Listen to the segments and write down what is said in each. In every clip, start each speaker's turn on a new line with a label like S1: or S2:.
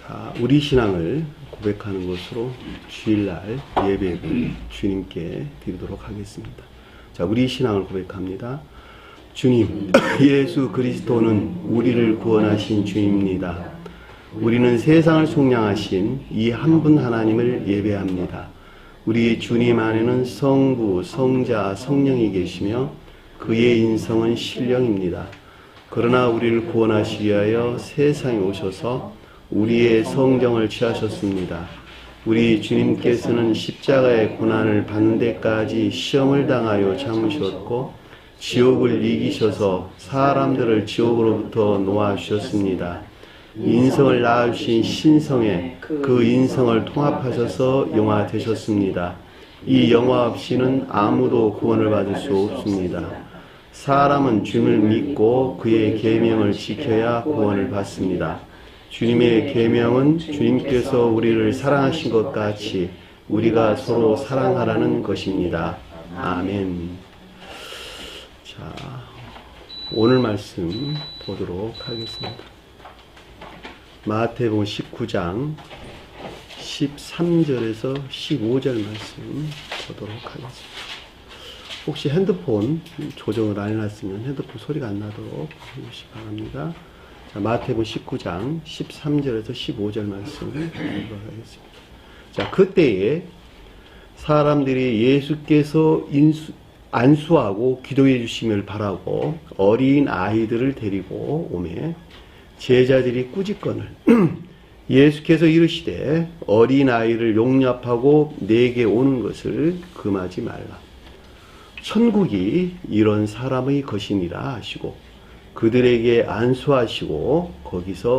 S1: 자, 우리 신앙을 고백하는 것으로 주일날 예배를 주님께 드리도록 하겠습니다. 자, 우리 신앙을 고백합니다. 주님, 예수 그리스도는 우리를 구원하신 주입니다. 우리는 세상을 속량하신 이 한 분 하나님을 예배합니다. 우리 주님 안에는 성부, 성자, 성령이 계시며 그의 인성은 신령입니다. 그러나 우리를 구원하시기 위하여 세상에 오셔서 우리의 성정을 취하셨습니다. 우리 주님께서는 십자가의 고난을 받는 데까지 시험을 당하여 참으셨고 지옥을 이기셔서 사람들을 지옥으로부터 놓아주셨습니다. 인성을 낳으신 신성에 그 인성을 통합하셔서 영화 되셨습니다. 이 영화 없이는 아무도 구원을 받을 수 없습니다. 사람은 주님을 믿고 그의 계명을 지켜야 구원을 받습니다. 주님의 계명은 주님께서 우리를 사랑하신 것 같이 우리가 서로 사랑하라는 것입니다. 아멘. 자, 오늘 말씀 보도록 하겠습니다. 마태복음 19장 13절에서 15절 말씀 보도록 하겠습니다. 혹시 핸드폰 조정을 안 해놨으면 핸드폰 소리가 안 나도록 해주시기 바랍니다. 자, 마태복음 19장 13절에서 15절 말씀 보도록 하겠습니다. 자, 그때에 사람들이 예수께서 안수하고 기도해 주심을 바라고 어린 아이들을 데리고 오매 제자들이 꾸짖거늘 예수께서 이르시되 어린 아이를 용납하고 내게 오는 것을 금하지 말라. 천국이 이런 사람의 것이니라 하시고 그들에게 안수하시고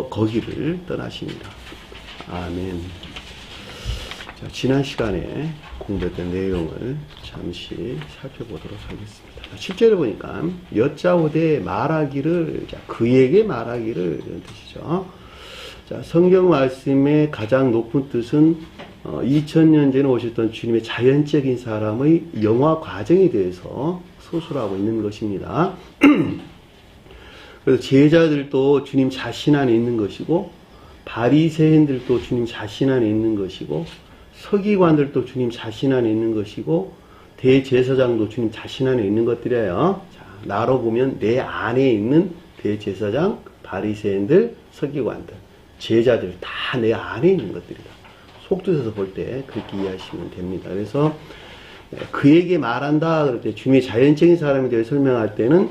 S1: 거기를 떠나시니라. 아멘. 자, 지난 시간에 공부했던 내용을 잠시 살펴보도록 하겠습니다. 7절에 보니까 여짜오되 말하기를, 자, 그에게 말하기를 이런 뜻이죠. 자, 성경 말씀의 가장 높은 뜻은 2000년 전에 오셨던 주님의 자연적인 사람의 영화 과정에 대해서 소술하고 있는 것입니다. 그래서 제자들도 주님 자신 안에 있는 것이고 바리새인들도 주님 자신 안에 있는 것이고 서기관들도 주님 자신 안에 있는 것이고 대제사장도 주님 자신 안에 있는 것들이에요. 자, 나로 보면 내 안에 있는 대제사장, 바리새인들, 서기관들, 제자들 다 내 안에 있는 것들이다. 속뜻에서 볼 때 그렇게 이해하시면 됩니다. 그래서 그에게 말한다 그럴 때 주님의 자연적인 사람에 대해 설명할 때는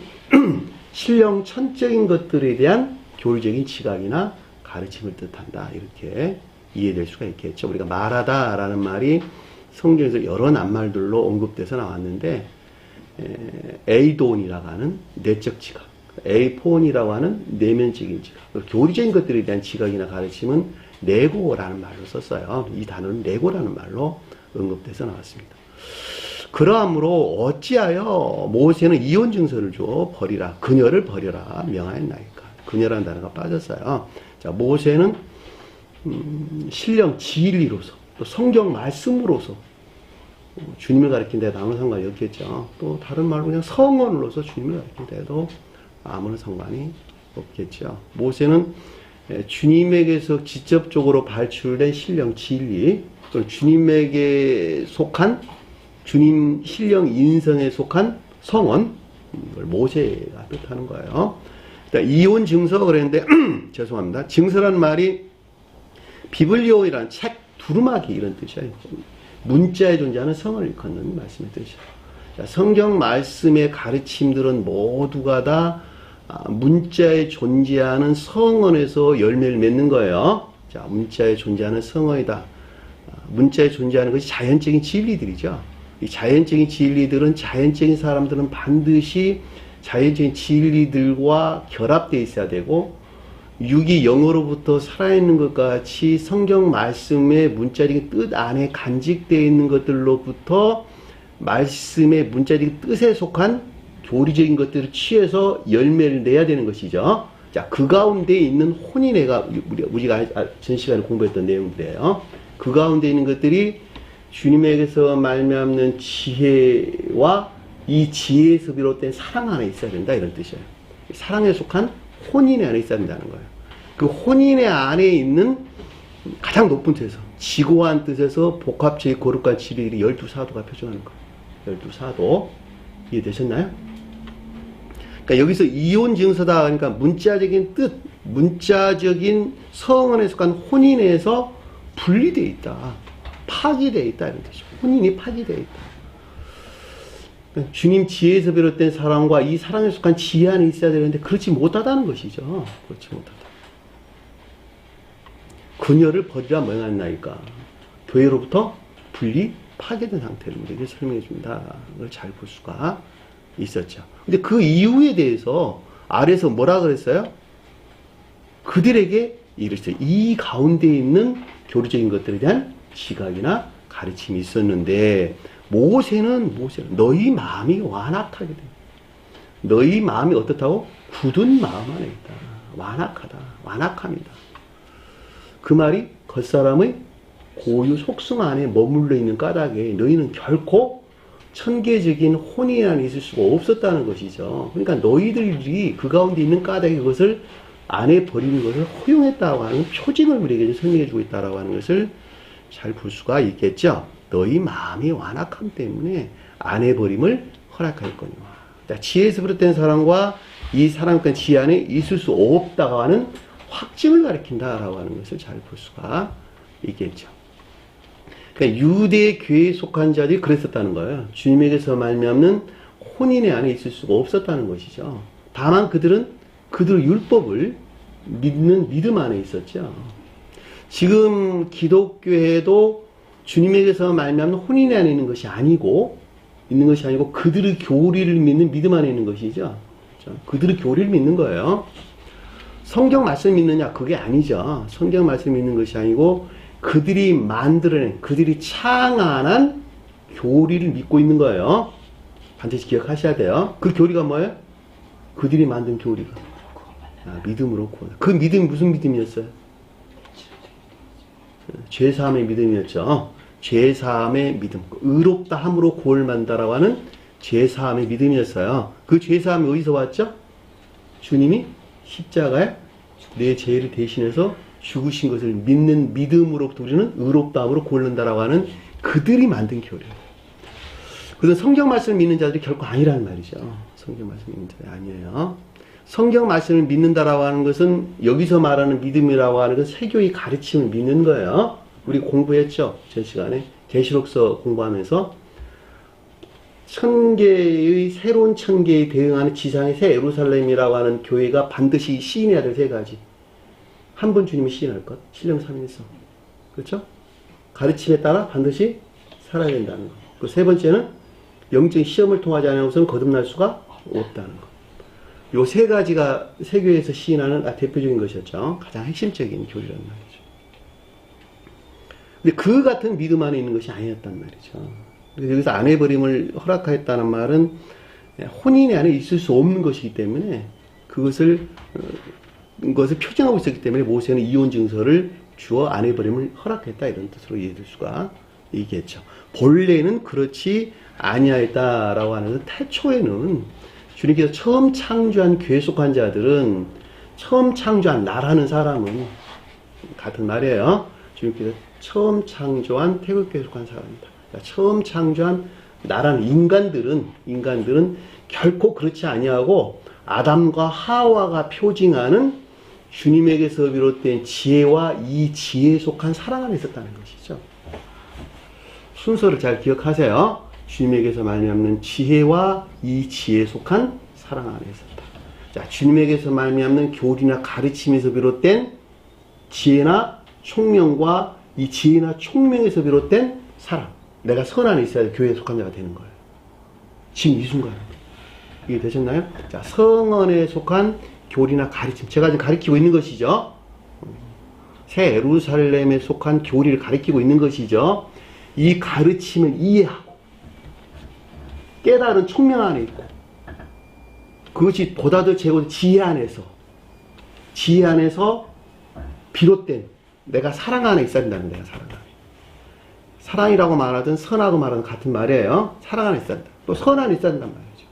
S1: 신령 천적인 것들에 대한 교리적인 지각이나 가르침을 뜻한다. 이렇게 이해될 수가 있겠죠. 우리가 말하다라는 말이 성경에서 여러 낱말들로 언급돼서 나왔는데 에이돈이라고 하는 내적 지각, 에이폰이라고 하는 내면적인 지각, 교리적인 것들에 대한 지각이나 가르침은 내고라는 말로 썼어요. 이 단어는 내고라는 말로 언급돼서 나왔습니다. 그러므로 어찌하여 모세는 이혼 증서를 줘 버리라, 그녀를 버려라 명하였나이까. 그녀라는 단어가 빠졌어요. 자, 모세는 신령 진리로서 또 성경 말씀으로서 주님을 가르친 데도 아무 상관이 없겠죠. 또 다른 말로 그냥 성언으로서 주님을 가르친 데도 아무런 상관이 없겠죠. 모세는 주님에게서 직접적으로 발출된 신령 진리, 또 주님에게 속한 주님 신령 인성에 속한 성원, 이걸 모세가 뜻하는 거예요. 일단 이혼 증서 그랬는데 죄송합니다. 증서라는 말이 비블리오이라는 책 두루마기 이런 뜻이에요. 문자에 존재하는 성을 일컫는 말씀의 뜻이에요. 자, 성경 말씀의 가르침들은 모두가 다 문자에 존재하는 성언에서 열매를 맺는 거예요. 자, 문자에 존재하는 성언이다. 문자에 존재하는 것이 자연적인 진리들이죠. 이 자연적인 진리들은 자연적인 사람들은 반드시 자연적인 진리들과 결합되어 있어야 되고 육이 영으로부터 살아있는 것 같이 성경 말씀의 문자적인 뜻 안에 간직되어 있는 것들로부터 말씀의 문자적인 뜻에 속한 교리적인 것들을 취해서 열매를 내야 되는 것이죠. 자, 그 가운데 있는 혼인애가 우리가 전 시간에 공부했던 내용들이에요. 그 가운데 있는 것들이 주님에게서 말미암는 지혜와 이 지혜에서 비롯된 사랑 안에 있어야 된다 이런 뜻이에요. 사랑에 속한 혼인의 안에 있어야 된다는 거예요. 그 혼인의 안에 있는 가장 높은 뜻에서, 지고한 뜻에서 복합적인 거룩한 지리를 12사도가 표현하는 거예요. 12사도. 이해되셨나요? 그러니까 여기서 이혼 증서다. 그러니까 문자적인 뜻, 문자적인 성언에 속한 혼인에서 분리되어 있다. 파기되어 있다. 이런 뜻이죠. 혼인이 파기되어 있다. 그러니까 주님 지혜에서 비롯된 사랑과 이 사랑에 속한 지혜 안에 있어야 되는데 그렇지 못하다는 것이죠. 그렇지 못하다. 그녀를 버리라 뭐였나이까. 교회로부터 분리, 파괴된 상태를 우리에게 설명해 줍니다. 그걸 잘 볼 수가 있었죠. 근데 그 이유에 대해서 아래에서 뭐라 그랬어요? 그들에게 이랬어요. 이 가운데 있는 교리적인 것들에 대한 지각이나 가르침이 있었는데 모세는 너희 마음이 완악하게 돼. 너희 마음이 어떻다고? 굳은 마음 안에 있다. 완악하다. 완악합니다. 그 말이 겉사람의 고유 속성 안에 머물러 있는 까닭에 너희는 결코 천계적인 혼인 안에 있을 수가 없었다는 것이죠. 그러니까 너희들이 그 가운데 있는 까닭에 그것을 안에 버리는 것을 허용했다고 하는 표징을 우리에게 설명해 주고 있다고 하는 것을 잘 볼 수가 있겠죠. 너희 마음이 완악함 때문에 안에 버림을 허락하였거니와. 그러니까 지혜에서 비롯된 사랑과 이 사랑과 지혜 안에 있을 수 없다고 하는 확증을 가리킨다라고 하는 것을 잘 볼 수가 있겠죠. 그러니까 유대 교회에 속한 자들이 그랬었다는 거예요. 주님에게서 말미암는 혼인의 안에 있을 수가 없었다는 것이죠. 다만 그들은 그들의 율법을 믿는 믿음 안에 있었죠. 지금 기독교에도 주님에게서 말미암는 혼인의 안에 있는 것이 아니고 그들의 교리를 믿는 믿음 안에 있는 것이죠. 그렇죠? 그들의 교리를 믿는 거예요. 성경 말씀 믿느냐? 그게 아니죠. 성경 말씀 믿는 것이 아니고 그들이 만들어낸, 그들이 창안한 교리를 믿고 있는 거예요. 반드시 기억하셔야 돼요. 그 교리가 뭐예요? 그들이 만든 교리가. 믿음으로 구원. 그 믿음이 무슨 믿음이었어요? 죄사함의 믿음이었죠. 죄사함의 믿음. 의롭다 함으로 구원을 만다라고 하는 죄사함의 믿음이었어요. 그 죄사함이 어디서 왔죠? 주님이 십자가에 내 죄를 대신해서 죽으신 것을 믿는 믿음으로부터 우리는 의롭다함으로 구원한다라고 하는 그들이 만든 교리예요. 그래서 성경 말씀을 믿는 자들이 결코 아니라는 말이죠. 성경 말씀을 믿는 자들이 아니에요. 성경 말씀을 믿는다라고 하는 것은 여기서 말하는 믿음이라고 하는 것은 세교의 가르침을 믿는 거예요. 우리 공부했죠. 전 시간에 계시록서 공부하면서 새로운 천계에 대응하는 지상의 새 예루살렘이라고 하는 교회가 반드시 시인해야 될 세 가지. 한 번 주님이 시인할 것. 신령 삼위일성. 그렇죠? 가르침에 따라 반드시 살아야 된다는 것. 그 세 번째는 영적인 시험을 통하지 않은 것은 거듭날 수가 없다는 것. 요 세 가지가 세교에서 시인하는 대표적인 것이었죠. 가장 핵심적인 교리란 말이죠. 근데 그 같은 믿음 안에 있는 것이 아니었단 말이죠. 그래서 여기서 아내버림을 허락하였다는 말은 혼인의 안에 있을 수 없는 것이기 때문에 그것을 표정하고 있었기 때문에 모세는 이혼 증서를 주어 아내버림을 허락했다 이런 뜻으로 이해될 수가 있겠죠. 본래는 그렇지 아니하였다라고 하는 태초에는 주님께서 처음 창조한 교회 속한 자들은 처음 창조한 나라는 사람은 같은 말이에요. 주님께서 처음 창조한 태국교회에 속한 사람이다. 그러니까 처음 창조한 나라는 인간들은 결코 그렇지 아니하고 아담과 하와가 표징하는 주님에게서 비롯된 지혜와 이 지혜에 속한 사랑 안에 있었다는 것이죠. 순서를 잘 기억하세요. 주님에게서 말미암는 지혜와 이 지혜에 속한 사랑 안에 있었다. 자, 주님에게서 말미암는 교리나 가르침에서 비롯된 지혜나 총명과 이 지혜나 총명에서 비롯된 사랑. 내가 선 안에 있어야 교회에 속한 자가 되는 거예요. 지금 이 순간. 이게 되셨나요? 자, 성언에 속한 교리나 가르침. 제가 지금 가르치고 있는 것이죠. 새 예루살렘에 속한 교리를 가르치고 있는 것이죠. 이 가르침을 이해하고 깨달은 총명 안에 있고 그것이 보다 더 최고 지혜 안에서 비롯된 내가 사랑 안에 있어야 된다는 거야. 사랑 안에. 사랑이라고 말하든 선하고 말하든 같은 말이에요. 사랑 안에 있어야 된다. 또 선 안에 있어야 된단 말이죠.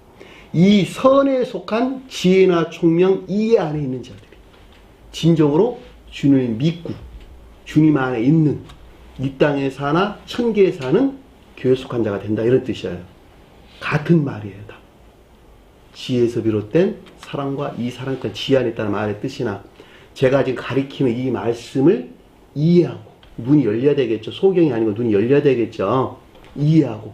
S1: 이 선에 속한 지혜나 총명 이해 안에 있는 자들이 진정으로 주님을 믿고 주님 안에 있는 이 땅에 사나 천계에 사는 교회에 속한 자가 된다 이런 뜻이에요. 같은 말이에요. 다. 지혜에서 비롯된 사랑과 이 사랑과 지혜 안에 있다는 말의 뜻이나 제가 지금 가리키는 이 말씀을 이해하고 눈이 열려야 되겠죠. 소경이 아니고 눈이 열려야 되겠죠. 이해하고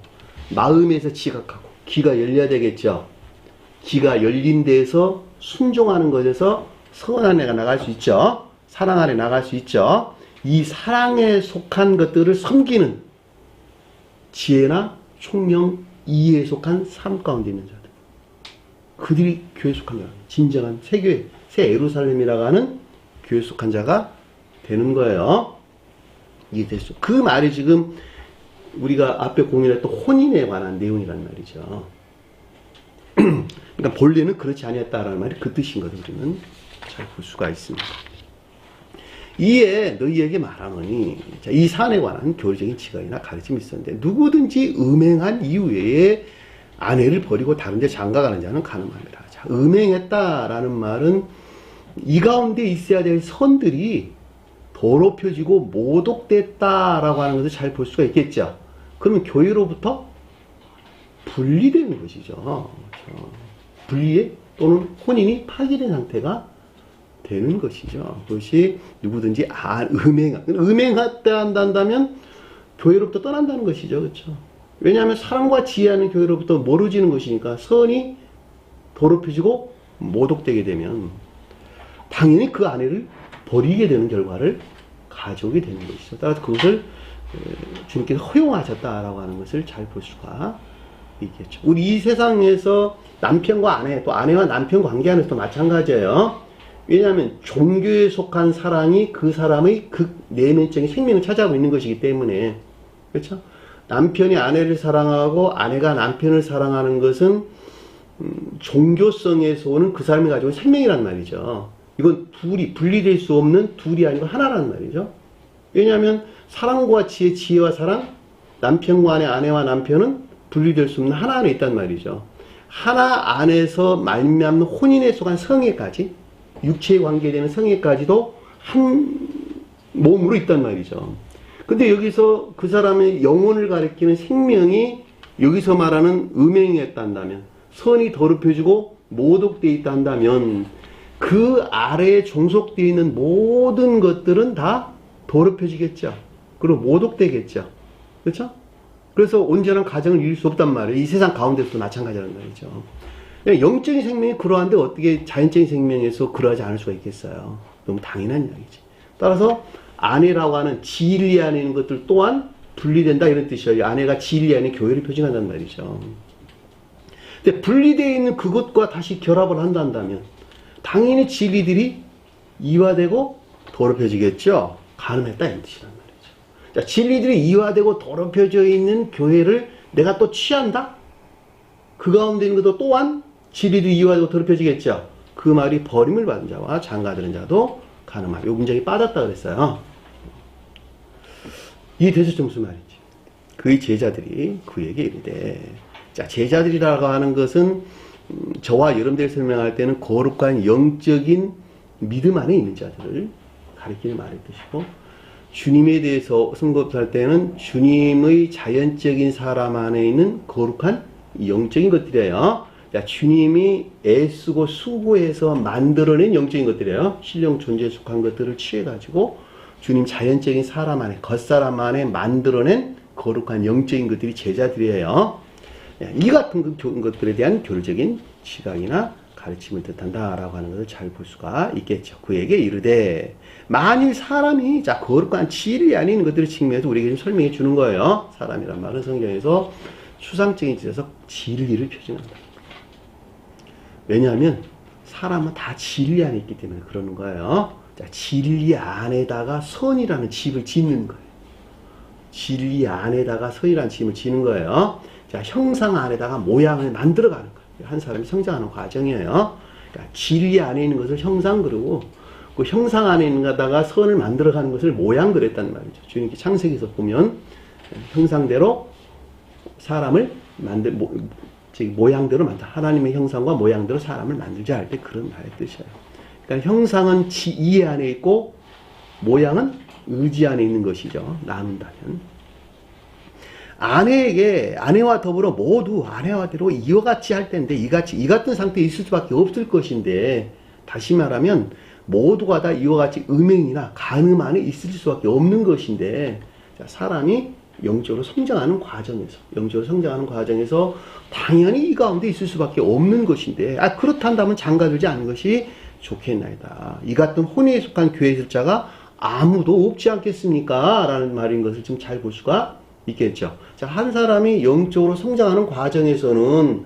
S1: 마음에서 지각하고 귀가 열려야 되겠죠. 귀가 열린 데에서 순종하는 것에서 선한 애가 나갈 수 있죠. 사랑 안에 나갈 수 있죠. 이 사랑에 속한 것들을 섬기는 지혜나 총명, 이해에 속한 삶 가운데 있는 자들. 그들이 교회에 속한 자가 진정한 새교회, 새 예루살렘이라고 하는 교회에 속한 자가 되는 거예요. 이해되시죠? 그 말이 지금 우리가 앞에 공유했던 혼인에 관한 내용이란 말이죠. 그러니까 본래는 그렇지 아니었다라는 말이 그 뜻인 것을 우리는 잘 볼 수가 있습니다. 이에 너희에게 말하노니 이 사안에 관한 교리적인 지각이나 가르침이 있었는데 누구든지 음행한 이후에 아내를 버리고 다른 데 장가가는 자는 가늠하니라. 자, 음행했다라는 말은 이 가운데 있어야 될 선들이 더럽혀지고 모독됐다라고 하는 것을 잘 볼 수가 있겠죠. 그러면 교회로부터 분리되는 것이죠. 그렇죠. 분리해 또는 혼인이 파기된 상태가 되는 것이죠. 그것이 누구든지 음행했다 한다면 교회로부터 떠난다는 것이죠. 그렇죠. 왜냐하면 사랑과 지혜하는 교회로부터 멀어지는 것이니까 선이 더럽혀지고 모독되게 되면 당연히 그 아내를 버리게 되는 결과를 가져오게 되는 것이죠. 따라서 그것을 주님께서 허용하셨다라고 하는 것을 잘 볼 수가 있겠죠. 우리 이 세상에서 남편과 아내, 또 아내와 남편 관계 안에서도 마찬가지예요. 왜냐하면 종교에 속한 사랑이 그 사람의 극 내면적인 생명을 차지하고 있는 것이기 때문에, 그렇죠? 남편이 아내를 사랑하고 아내가 남편을 사랑하는 것은 종교성에서 오는 그 사람이 가지고 있는 생명이란 말이죠. 이건 둘이 분리될 수 없는 둘이 아니고 하나란 말이죠. 왜냐하면 사랑과 지혜, 지혜와 사랑, 남편과 아내, 아내와 남편은 분리될 수 없는 하나 안에 있단 말이죠. 하나 안에서 말미암는 혼인에 속한 성애까지, 육체에 관계되는 성애까지도 한 몸으로 있단 말이죠. 근데 여기서 그 사람의 영혼을 가리키는 생명이 여기서 말하는 음행했단다면, 선이 더럽혀지고 모독되어 있다 한다면 그 아래에 종속되어 있는 모든 것들은 다 더럽혀지겠죠. 그리고 모독되겠죠. 그렇죠? 그래서 온전한 가정을 이룰 수 없단 말이에요. 이 세상 가운데서도 마찬가지란 말이죠. 영적인 생명이 그러한데 어떻게 자연적인 생명에서 그러하지 않을 수가 있겠어요. 너무 당연한 이야기지. 따라서 아내라고 하는 진리 안에 있는 것들 또한 분리된다 이런 뜻이에요. 아내가 진리 안에 교회를 표징한다는 말이죠. 근데 분리되어 있는 그것과 다시 결합을 한다면 당연히 진리들이 이화되고 더럽혀지겠죠. 가늠했다 이런 뜻이란 말이죠. 자, 진리들이 이화되고 더럽혀져 있는 교회를 내가 또 취한다? 그 가운데 있는 것도 또한 진리들이 이화되고 더럽혀지겠죠. 그 말이 버림을 받은 자와 장가드는 자도 가늠하라. 요 문장이 빠졌다 그랬어요. 이해되셨죠? 무슨 말인지. 그의 제자들이 그에게 이르되, 자, 제자들이라고 하는 것은 저와 여러분들이 설명할 때는 거룩한 영적인 믿음 안에 있는 자들을 가리키는 말의 뜻이고, 주님에 대해서 선고할 때는 주님의 자연적인 사람 안에 있는 거룩한 영적인 것들이에요. 자, 주님이 애쓰고 수고해서 만들어낸 영적인 것들이에요. 신령 존재에 속한 것들을 취해가지고 주님 자연적인 사람 안에, 겉사람 안에 만들어낸 거룩한 영적인 것들이 제자들이에요. 이 같은 것들에 대한 교리적인 지각이나 가르침을 뜻한다라고 하는 것을 잘 볼 수가 있겠죠. 그에게 이르되, 만일 사람이, 자, 거룩한 진리 안에 있는 것들을 측면에서 우리에게 좀 설명해 주는 거예요. 사람이란 말은 성경에서 추상적인 뜻에서 진리를 표현한다. 왜냐하면 사람은 다 진리 안에 있기 때문에 그러는 거예요. 자, 진리 안에다가 선이라는 집을 짓는 거예요. 진리 안에다가 선이라는 집을 짓는 거예요. 자, 형상 안에다가 모양을 만들어가는 거예요. 한 사람이 성장하는 과정이에요. 그러니까 진리 안에 있는 것을 형상 그리고 그 형상 안에 있는 것다가 선을 만들어가는 것을 모양 그랬단 말이죠. 주님께 창세기에서 보면 형상대로 사람을 모양대로 만들, 하나님의 형상과 모양대로 사람을 만들자 할 때 그런 말의 뜻이에요. 그러니까 형상은 이 안에 있고 모양은 의지 안에 있는 것이죠. 나눈다면. 아내와 더불어 모두 아내와 더불어 이와 같이 할 텐데, 이 같은 상태에 있을 수밖에 없을 것인데, 다시 말하면, 모두가 다 이와 같이 음행이나 간음 안에 있을 수밖에 없는 것인데, 자, 사람이 영적으로 성장하는 과정에서 당연히 이 가운데 있을 수밖에 없는 것인데, 그렇단다면 장가들지 않는 것이 좋겠나이다. 이 같은 혼에 속한 교회에 있을 자가 아무도 없지 않겠습니까? 라는 말인 것을 좀 잘 볼 수가 있겠죠. 자, 한 사람이 영적으로 성장하는 과정에서는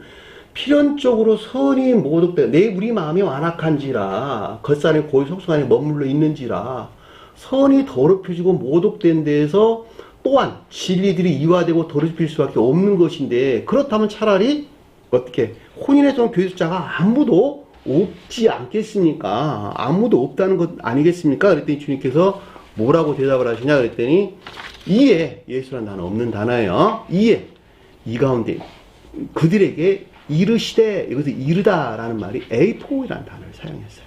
S1: 필연적으로 선이 모독되어 우리 마음이 완악한지라 겉산에 고의 속성 안에 머물러 있는지라 선이 더럽혀지고 모독된 데에서 또한 진리들이 이화되고 더럽힐 수밖에 없는 것인데, 그렇다면 차라리 어떻게 혼인에 좀 교수자가 아무도 없지 않겠습니까? 아무도 없다는 것 아니겠습니까? 그랬더니 주님께서 뭐라고 대답을 하시냐 그랬더니, 이에, 예수란 단어 없는 단어예요. 이에, 이 가운데 그들에게 이르시되, 여기서 이르다라는 말이 에이포이라는 단어를 사용했어요.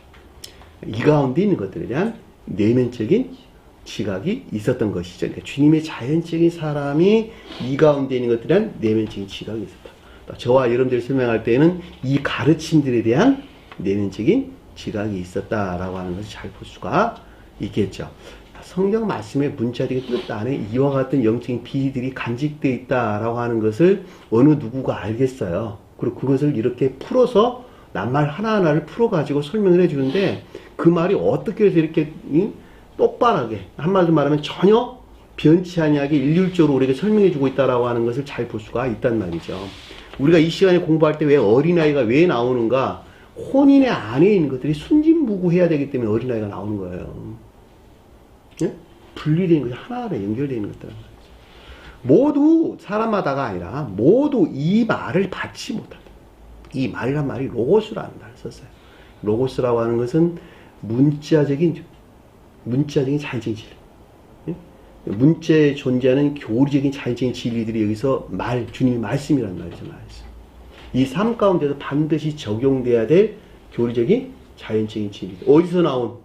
S1: 이 가운데 있는 것들에 대한 내면적인 지각이 있었던 것이죠. 그러니까 주님의 자연적인 사람이 이 가운데 있는 것들에 대한 내면적인 지각이 있었다. 저와 여러분들이 설명할 때에는 이 가르침들에 대한 내면적인 지각이 있었다라고 하는 것을 잘 볼 수가 있겠죠. 성경 말씀의 문자적인 뜻 안에 이와 같은 영적인 비밀들이 간직되어 있다라고 하는 것을 어느 누구가 알겠어요. 그리고 그것을 이렇게 풀어서 낱말 하나하나를 풀어가지고 설명을 해주는데, 그 말이 어떻게 해서 이렇게 똑바르게, 한마디로 말하면 전혀 변치 아니하게 일률적으로 우리에게 설명해주고 있다라고 하는 것을 잘 볼 수가 있단 말이죠. 우리가 이 시간에 공부할 때 왜 어린아이가 왜 나오는가? 혼인의 안에 있는 것들이 순진무구해야 되기 때문에 어린아이가 나오는 거예요. 예? 분리되는 것이 하나하나 연결되어 있는 것들은 말이죠. 모두 사람마다가 아니라 모두 이 말을 받지 못한다. 이 말이란 말이 로고스라는 말을 썼어요. 로고스라고 하는 것은 문자적인 자연적인 진리. 예? 문자에 존재하는 교리적인 자연적인 진리들이 여기서 주님의 말씀이라는 말이죠. 이 삶 가운데서 반드시 적용돼야 될 교리적인 자연적인 진리. 어디서 나온?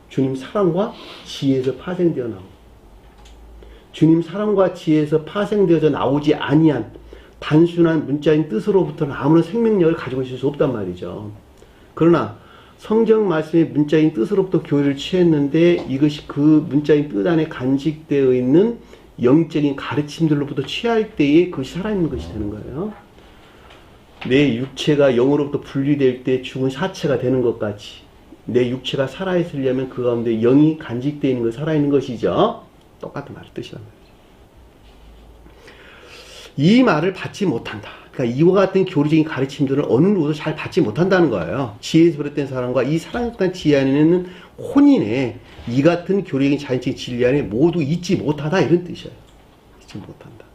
S1: 주님 사랑과 지혜에서 파생되어 나온, 주님 사랑과 지혜에서 파생되어져 나오지 아니한 단순한 문자인 뜻으로부터는 아무런 생명력을 가지고 있을 수 없단 말이죠. 그러나 성경 말씀의 문자인 뜻으로부터 교리를 취했는데, 이것이 그 문자인 뜻 안에 간직되어 있는 영적인 가르침들로부터 취할 때에 그것이 살아있는 것이 되는 거예요. 내 육체가 영으로부터 분리될 때 죽은 사체가 되는 것 같이, 내 육체가 살아있으려면 그 가운데 영이 간직되어 있는 것, 살아있는 것이죠. 똑같은 말을 뜻이란 말이죠. 이 말을 받지 못한다. 그러니까 이와 같은 교리적인 가르침들을 어느 누구도 잘 받지 못한다는 거예요. 지혜에서 비롯된 사람과 이 사랑에 속한 지혜 안에는 혼인에 이 같은 교리적인 자연적인 진리 안에 모두 있지 못하다, 이런 뜻이에요. 있지 못한다.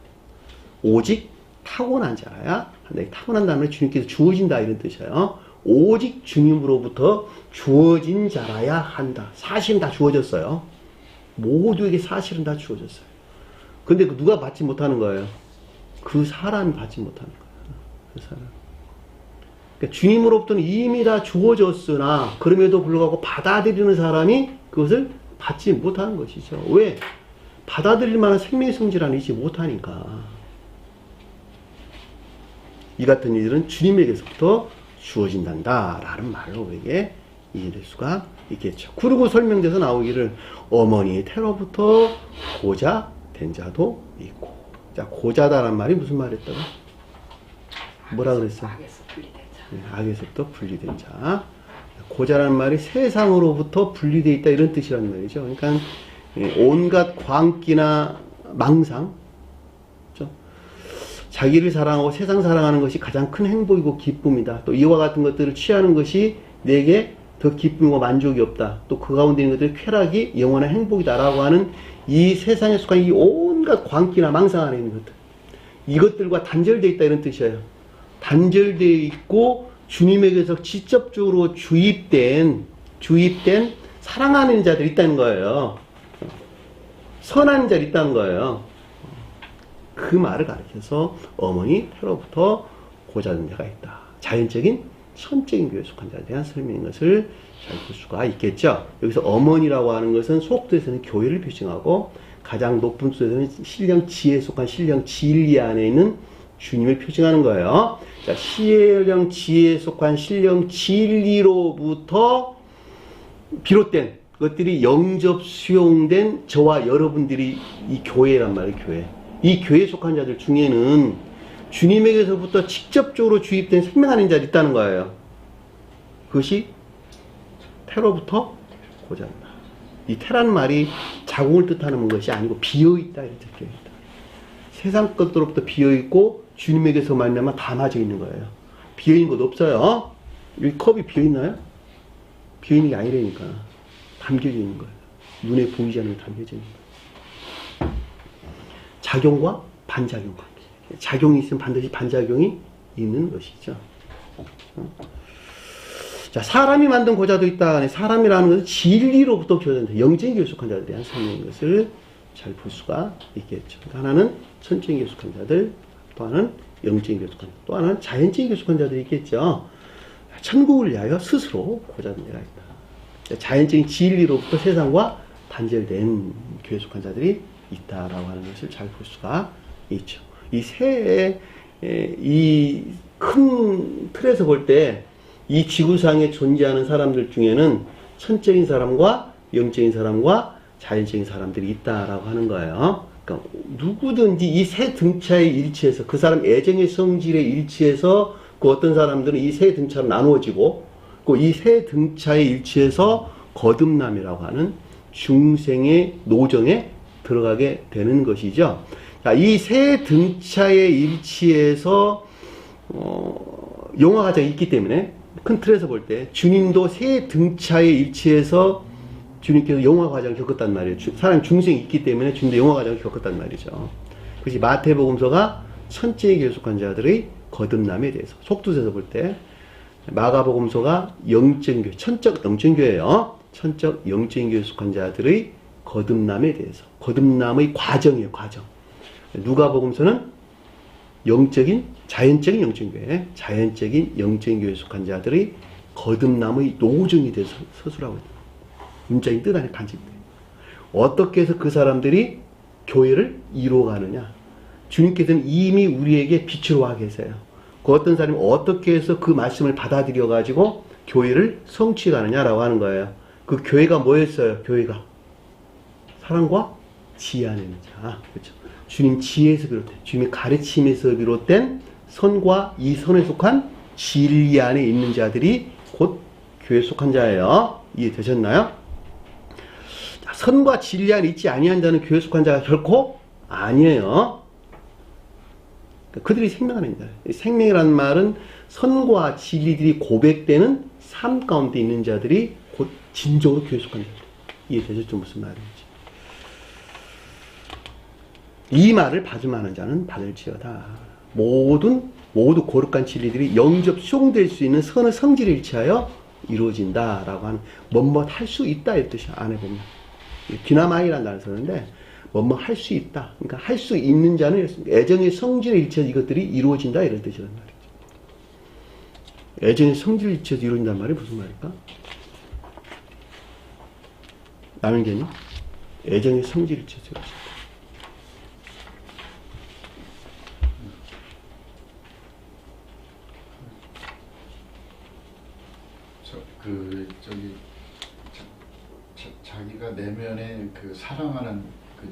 S1: 오직 타고난 자라야 한다. 타고난다는 주님께서 주어진다, 이런 뜻이에요. 오직 주님으로부터 주어진 자라야 한다. 사실은 다 주어졌어요. 모두에게 사실은 다 주어졌어요. 근데 누가 받지 못하는 거예요? 그 사람이 받지 못하는 거예요. 그 사람. 그러니까 주님으로부터는 이미 다 주어졌으나 그럼에도 불구하고 받아들이는 사람이 그것을 받지 못하는 것이죠. 왜? 받아들일 만한 생명의 성질을 있지 못하니까. 이 같은 일들은 주님에게서부터 주어진단다 라는 말로 우리에게 이해될 수가 있겠죠. 그리고 설명돼서 나오기를 어머니의 태로부터 고자 된 자도 있고. 자, 고자다란 말이 무슨 말이었다고? 뭐라 그랬어?
S2: 악에서 분리된 자.
S1: 네, 악에서부터 분리된 자. 고자라는 말이 세상으로부터 분리되어 있다, 이런 뜻이란 말이죠. 그러니까 온갖 광기나 망상, 자기를 사랑하고 세상 사랑하는 것이 가장 큰 행복이고 기쁨이다. 또 이와 같은 것들을 취하는 것이 내게 더 기쁨이고 만족이 없다. 또 그 가운데 있는 것들의 쾌락이 영원한 행복이다라고 하는 이 세상에 속한 이 온갖 광기나 망상 안에 있는 것들, 이것들과 단절되어 있다, 이런 뜻이에요. 단절되어 있고 주님에게서 직접적으로 주입된 사랑하는 자들이 있다는 거예요. 선한 자들이 있다는 거예요. 그 말을 가리켜서 어머니 태로부터 고자된 자가 있다. 자연적인 천적인 교회에 속한 자에 대한 설명인 것을 잘 볼 수가 있겠죠. 여기서 어머니라고 하는 것은 속도에서는 교회를 표징하고 가장 높은 수에서는 신령 지혜에 속한 신령 진리 안에 있는 주님을 표징하는 거예요. 자, 신령 지혜에 속한 신령 진리로부터 비롯된 것들이 영접 수용된 저와 여러분들이 이 교회란 말이에요. 교회. 이 교회에 속한 자들 중에는 주님에게서부터 직접적으로 주입된 생명하는 자들이 있다는 거예요. 그것이 태로부터 고장나. 이 태라는 말이 자궁을 뜻하는 것이 아니고 비어있다 이렇게 비어있다. 세상 것들로부터 비어있고 주님에게서 말미암아 담아져 있는 거예요. 비어있는 것 없어요. 이 컵이 비어있나요? 비어있는 게 아니라니까. 담겨져 있는 거예요. 눈에 보이지 않는 게 담겨져 있는 거예요. 작용과 반작용 관계. 작용이 있으면 반드시 반작용이 있는 것이죠. 자, 사람이 만든 고자도 있다. 사람이라는 것은 진리로부터 교자한테 영적인 교에 속한 자들에 대한 설명인 것을 잘 볼 수가 있겠죠. 하나는 천적인 교에 속한 자들, 또 하나는 영적인 교에 속한 자들, 또 하나는 자연적인 교에 속한 자들이 있겠죠. 천국을 위하여 스스로 고자된 자가 있다. 자연적인 진리로부터 세상과 단절된 교에 속한 자들이 있다라고 하는 것을 잘 볼 수가 있죠. 이 큰 틀에서 볼 때 이 지구상에 존재하는 사람들 중에는 천적인 사람과 영적인 사람과 자연적인 사람들이 있다라고 하는 거예요. 그러니까 누구든지 이 세 등차의 일치에서 그 사람 애정의 성질의 일치에서 그 어떤 사람들은 이 세 등차로 나누어지고 그 이 세 등차의 일치에서 거듭남이라고 하는 중생의 노정에 들어가게 되는 것이죠. 이 세 등차의 일치에서 영화과정이 있기 때문에 큰 틀에서 볼 때 주님도 세 등차의 일치에서 주님께서 영화과정을 겪었단 말이에요. 사람 중생이 있기 때문에 주님도 영화과정을 겪었단 말이죠. 그것이 마태복음서가 천지에 계속한 자들의 거듭남에 대해서 속뜻에서 볼 때 마가복음서가 영적인 교회, 천적 영적인 교회예요. 천적 영적인 교회에 속한 자들의 거듭남에 대해서 거듭남의 과정이에요. 과정. 누가복음서는 영적인 자연적인 영적인 교회, 자연적인 영적인 교회에 속한 자들의 거듭남의 노정에 대해서 서술하고 있다. 문자의 뜻 안에 간직돼. 어떻게 해서 그 사람들이 교회를 이루어가느냐. 주님께서는 이미 우리에게 빛으로 와 계세요. 그 어떤 사람이 어떻게 해서 그 말씀을 받아들여 가지고 교회를 성취해 가느냐라고 하는 거예요. 그 교회가 뭐였어요? 교회가 사랑과 지혜 안에 있는 자. 그렇죠. 주님 지혜에서 비롯된, 주님의 가르침에서 비롯된 선과 이 선에 속한 진리 안에 있는 자들이 곧 교회에 속한 자예요. 이해되셨나요? 자, 선과 진리 안에 있지 아니한 자는 교회에 속한 자가 결코 아니에요. 그들이 생명하는 자. 생명이라는 말은 선과 진리들이 고백되는 삶 가운데 있는 자들이 곧 진정으로 교회에 속한 자들. 이해되셨죠? 무슨 말인지. 이 말을 받을만한 자는 받을지어다. 모두 거룩한 진리들이 영접 수용될 수 있는 선의 성질에 일치하여 이루어진다라고 하는 뭐뭐 할 수 있다 이 뜻이 안에 보면 디나마이라는 단어를 쓰는데 뭐뭐 할 수 있다. 그러니까 할 수 있는 자는 애정의 성질에 일치해서 이것들이 이루어진다 이런 뜻이란 말이죠. 애정의 성질에 일치해서 이루어진다는 말이 무슨 말일까? 남의 개념? 애정의 성질에 일치해서 이루어진다.
S2: 자기가 내면에 그 사랑하는 그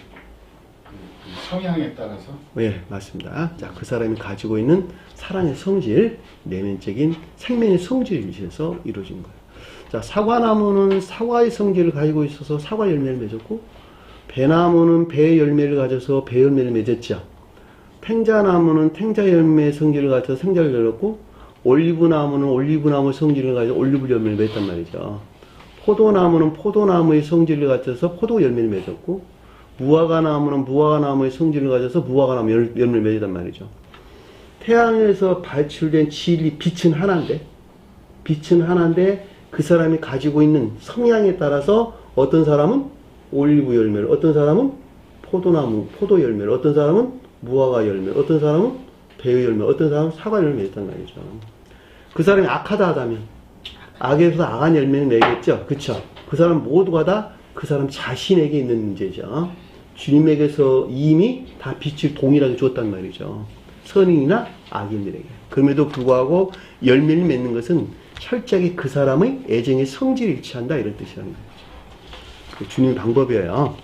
S2: 성향에 따라서.
S1: 네, 맞습니다. 자, 그 사람이 가지고 있는 사랑의 성질, 내면적인 생명의 성질에 의해서 이루어진 거예요. 자, 사과나무는 사과의 성질을 가지고 있어서 사과 열매를 맺었고, 배나무는 배의 열매를 가져서 배 열매를 맺었죠. 탱자나무는 탱자 열매의 성질을 가져서 생자를 열었고, 올리브나무는 올리브나무 성질을 가지고 올리브 열매를 맺었단 말이죠. 포도나무는 포도나무의 성질을 가져서 포도 열매를 맺었고, 무화과나무는 무화과나무의 성질을 가져서 무화과나무 열매를 맺었단 말이죠. 태양에서 발출된 진리, 빛은 하나인데 그 사람이 가지고 있는 성향에 따라서 어떤 사람은 올리브 열매를, 어떤 사람은 포도나무, 포도 열매를, 어떤 사람은 무화과 열매, 어떤 사람은 배의 열매, 어떤 사람은 사과 열매를 맺었단 말이죠. 그 사람이 악하다 하다면 악에서 악한 열매는 맺겠죠. 그쵸? 그 사람 모두가 다 그 사람 자신에게 있는 문제죠. 주님에게서 이미 다 빛을 동일하게 주었단 말이죠. 선인이나 악인들에게. 그럼에도 불구하고 열매를 맺는 것은 철저하게 그 사람의 애정의 성질을 일치한다 이런 뜻이라는 거죠. 주님의 방법이에요.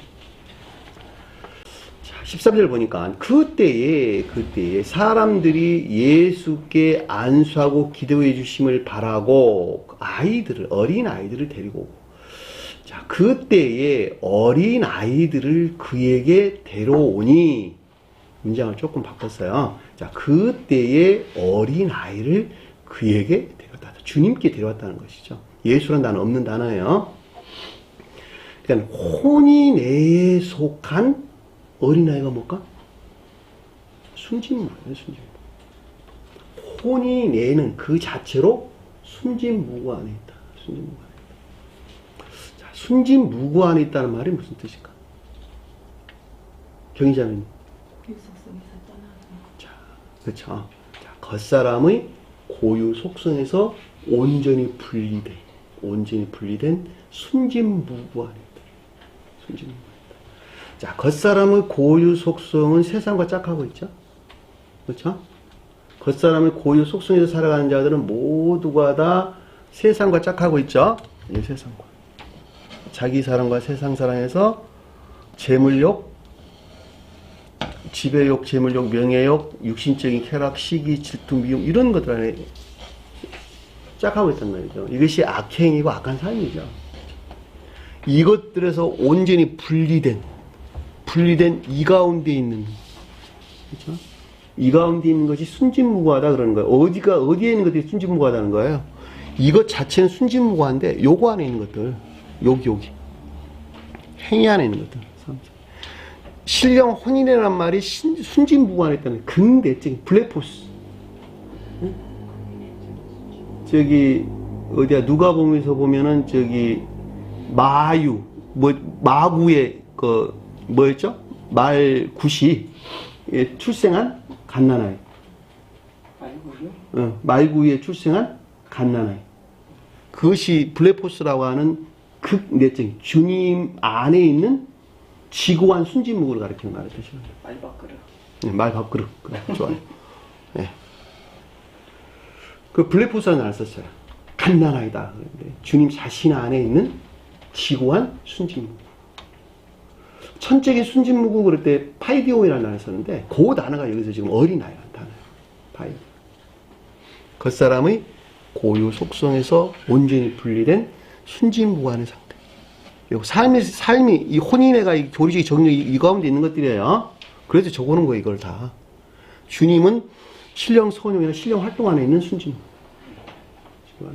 S1: 자, 13절 보니까 그때에 사람들이 예수께 안수하고 기도해 주심을 바라고 어린 아이들을 데리고 오고, 자, 그때에 어린 아이들을 그에게 데려오니, 문장을 조금 바꿨어요. 자, 그때에 어린 아이를 그에게 데려왔다. 주님께 데려왔다는 것이죠. 예수란 단어 없는 단어예요. 그러니까 혼인애에 속한 어린아이가 뭘까? 순진무구예요, 순진무구. 혼인애는 그 자체로 순진무구 안에 있다. 순진무구 안에 있다. 자, 순진무구 안에 있다는 말이 무슨 뜻일까? 경희자매님. 자, 그렇죠. 자, 겉사람의 고유 속성에서 온전히 분리된 순진무구 안에 있다. 순진무구. 자, 겉사람의 고유 속성은 세상과 짝하고 있죠. 그렇죠? 겉사람의 고유 속성에서 살아가는 자들은 모두가 다 세상과 짝하고 있죠. 이 세상과. 자기 사랑과 세상 사랑에서 재물욕, 지배욕, 재물욕, 명예욕, 육신적인 쾌락, 시기, 질투, 미움 이런 것들 안에 짝하고 있단 말이죠. 이것이 악행이고 악한 삶이죠. 이것들에서 온전히 분리된 이 가운데 있는, 그렇죠? 이 가운데 있는 것이 순진무구하다 그러는 거예요. 어디에 있는 것들이 순진무구하다는 거예요. 이것 자체는 순진무구한데 요거 안에 있는 것들, 여기 행위 안에 있는 것들. 신령 혼인이라는 말이 순진무구 안에 있다는 근대적인 블레포스. 저기 어디야 누가복음에서 보면은 저기 마구의 뭐였죠? 말구시 출생한 갓난아이. 말구에 출생한 갓난아이. 그것이 블레포스라고 하는 극내적인 주님 안에 있는 지고한 순진무구를 가리키는 말의 뜻입니다.
S3: 말밥그릇.
S1: 네, 말밥그릇. 그래, 좋아요. 네. 그 블레포스라는 말을 썼어요. 갓난아이다. 그런데 주님 자신 안에 있는 지고한 순진무구. 천적인 순진무구 그럴 때 파이디오이라는 단어를 썼는데 그 단어가 여기서 지금 어린아이라는 단어예요. 파이디오. 겉사람의 고유 속성에서 온전히 분리된 순진무구하는 상태. 삶이 이 혼인애가 이 교리적인 정령 이 가운데 있는 것들이에요. 그래서 적어놓은 거예요, 이걸 다. 주님은 신령 소원용이나 신령 활동 안에 있는 순진무구.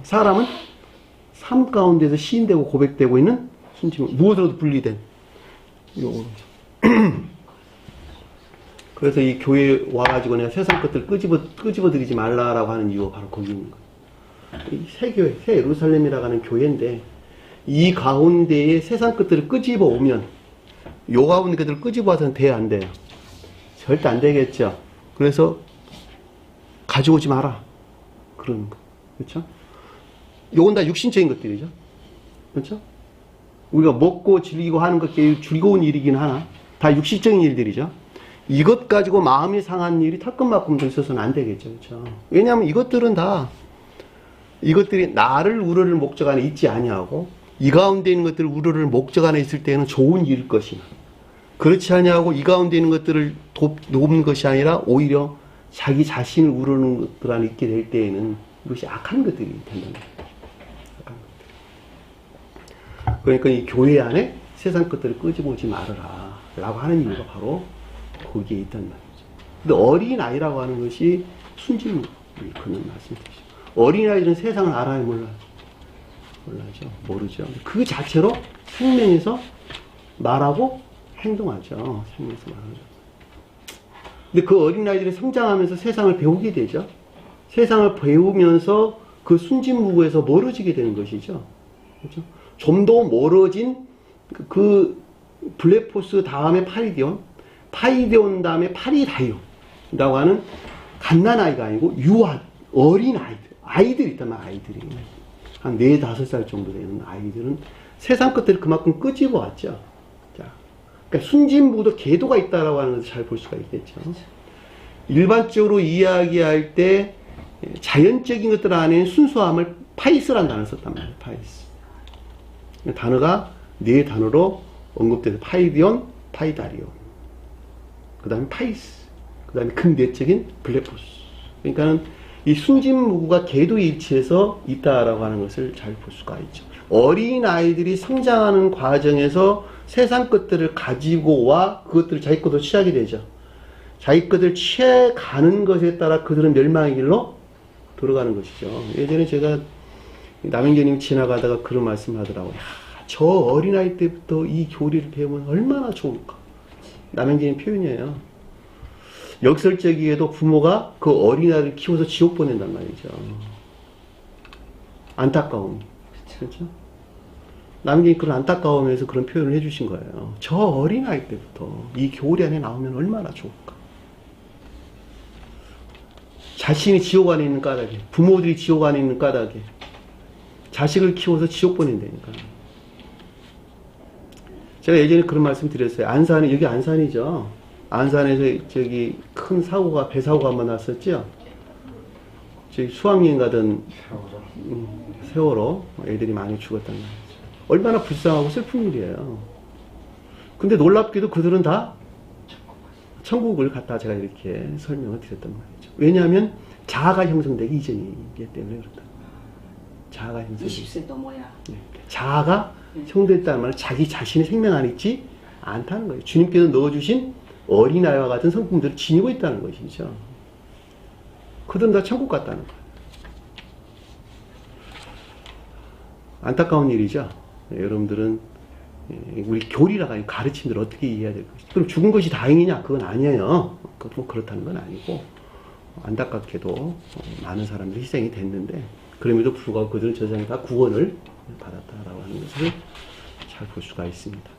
S1: 사람은 삶 가운데서 시인되고 고백되고 있는 순진무구. 무엇으로도 분리된 요거. 그래서 이 교회에 와가지고 내가 세상 것들 끄집어들이지 말라라고 하는 이유가 바로 거기 있는 거예요. 이 새 교회, 새 예루살렘이라고 하는 교회인데 이 가운데에 세상 것들을 끄집어 오면 요 가운데 것들을 끄집어 와서는 돼야 안 돼요. 절대 안 되겠죠. 그래서 가져오지 마라. 그러는 거. 그렇죠? 요건 다 육신적인 것들이죠. 그렇죠? 우리가 먹고 즐기고 하는 것이 즐거운 일이긴 하나 다 육신적인 일들이죠. 이것 가지고 마음이 상한 일이 털끝만큼도 있어서는 안 되겠죠. 그렇죠? 왜냐하면 이것들이 나를 우러를 목적 안에 있지 아니하고 이 가운데 있는 것들을 우러를 목적 안에 있을 때는 좋은 일일 것이나 그렇지 아니하고 이 가운데 있는 것들을 돕는 것이 아니라 오히려 자기 자신을 우러는 것들 안에 있게 될 때에는 이것이 악한 것들이 된다는 거예요. 그러니까 이 교회 안에 세상 것들을 끄집어오지 말아라 라고 하는 이유가 바로 거기에 있단 말이죠. 근데 어린아이라고 하는 것이 순진무구 그런 말씀이시죠. 어린아이들은 세상을 알아요, 몰라요? 몰라죠. 모르죠. 그 자체로 생명에서 말하고 행동하죠. 생명에서 말하죠. 근데 그 어린아이들이 성장하면서 세상을 배우게 되죠. 세상을 배우면서 그 순진무구에서 멀어지게 되는 것이죠. 그렇죠? 좀 더 멀어진 그 블레포스 다음에 파이데온 다음에 파리다이온이라고 하는 갓난아이가 아니고 어린아이들, 아이들이 있다면 아이들이. 한 4, 5살 정도 되는 아이들은 세상 것들을 그만큼 끄집어 왔죠. 자, 그러니까 순진무구도 계도가 있다라고 하는 것을 잘 볼 수가 있겠죠. 일반적으로 이야기할 때 자연적인 것들 안에 순수함을 파이스라는 단어를 썼단 말이에요. 파이스. 단어가 4단어로 언급돼서 파이디온, 파이다리온. 그 다음에 파이스. 그 다음에 근대적인 블레포스. 그러니까는 이 순진무구가 계도일치해서 있다라고 하는 것을 잘 볼 수가 있죠. 어린 아이들이 성장하는 과정에서 세상 것들을 가지고 와 그것들을 자기 것으로 취하게 되죠. 자기 것을 취해가는 것에 따라 그들은 멸망의 길로 들어가는 것이죠. 예전에 제가 남행제님 지나가다가 그런 말씀 하더라고요. 저 어린아이 때부터 이 교리를 배우면 얼마나 좋을까. 남행제님 표현이에요. 역설적이게도 부모가 그 어린아이를 키워서 지옥 보낸단 말이죠. 안타까움. 그렇죠? 남행제님 그런 안타까움에서 그런 표현을 해주신 거예요. 저 어린아이 때부터 이 교리 안에 나오면 얼마나 좋을까. 자신이 지옥 안에 있는 까닭에, 부모들이 지옥 안에 있는 까닭에 자식을 키워서 지옥 보낸다니까. 제가 예전에 그런 말씀 드렸어요. 안산에, 여기 안산이죠. 안산에서 저기 큰 사고가, 배사고가 한번 났었죠. 저기 수학여행 가던 세월호 애들이 많이 죽었단 말이죠. 얼마나 불쌍하고 슬픈 일이에요. 근데 놀랍게도 그들은 다 천국을 갖다 제가 이렇게 설명을 드렸단 말이죠. 왜냐하면 자아가 형성되기 이전이기 때문에 그렇다. 자아가 형성되기
S3: 20세 넘어야.
S1: 네. 자아가 형성됐다는 말은 자기 자신의 생명 안에 있지 않다는 거예요. 주님께서 넣어주신 어린아이와 같은 성품들을 지니고 있다는 것이죠. 그들은 다 천국 갔다는 거예요. 안타까운 일이죠. 여러분들은 우리 교리라고 하는 가르침들을 어떻게 이해해야 될 것이죠. 그럼 죽은 것이 다행이냐? 그건 아니에요. 뭐 그렇다는 건 아니고 안타깝게도 많은 사람들이 희생이 됐는데 그럼에도 불구하고 그들은 저 세상에 다 구원을 받았다라고 하는 것을 잘 볼 수가 있습니다.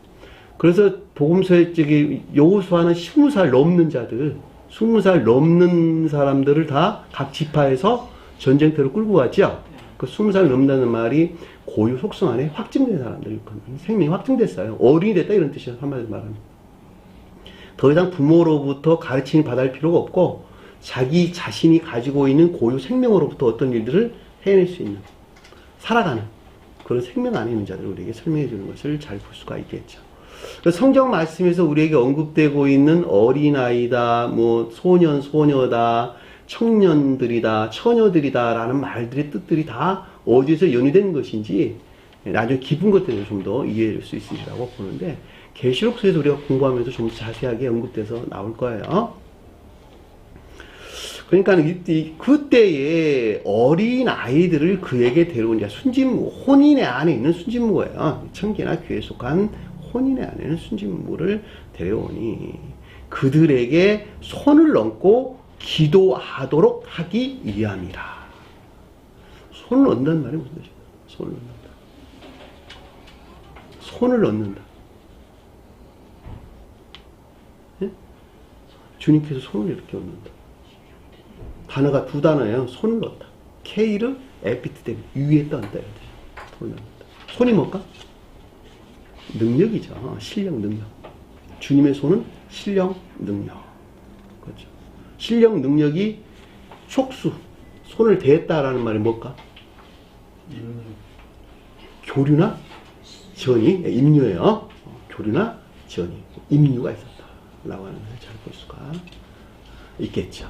S1: 그래서 복음서에 저기 여호수아는 20살 넘는 자들, 20살 넘는 사람들을 다 각 지파에서 전쟁터로 끌고 갔죠. 그 20살 넘는다는 말이 고유 속성 안에 확증된 사람들, 생명이 확증됐어요. 어른이 됐다 이런 뜻이에요. 한마디로 말하면. 더 이상 부모로부터 가르침을 받을 필요가 없고 자기 자신이 가지고 있는 고유 생명으로부터 어떤 일들을 해낼 수 있는, 살아가는 그런 생명 안에 있는 자들을 우리에게 설명해 주는 것을 잘 볼 수가 있겠죠. 성경 말씀에서 우리에게 언급되고 있는 어린아이다, 뭐 소년, 소녀다, 청년들이다, 처녀들이다 라는 말들의 뜻들이 다 어디서 연유된 것인지 나중에 깊은 것들을 좀 더 이해할 수 있으리라고 보는데 계시록서에서 우리가 공부하면서 좀 자세하게 언급돼서 나올 거예요. 그러니까 그때의 어린 아이들을 그에게 데려오니까 순진무, 혼인의 안에 있는 순진무예요. 청계나 귀에 속한 혼인의 안에 있는 순진무를 데려오니 그들에게 손을 얹고 기도하도록 하기 위함이라. 손을 얹는다는 말이 무슨 뜻이야? 손을 얹는다. 손을 얹는다. 예? 주님께서 손을 이렇게 얹는다. 단어가 두 단어예요. 손을 넣다. 케이르 에피트데미, 위에 떤다. 손을 넣는다. 손이 뭘까? 능력이죠. 실력, 능력. 주님의 손은 실력, 능력. 그렇죠. 실력, 능력이 촉수, 손을 대했다라는 말이 뭘까? 교류나 전이, 임류예요. 교류나 전이, 임류가 있었다. 라고 하는 것을 잘 볼 수가 있겠죠.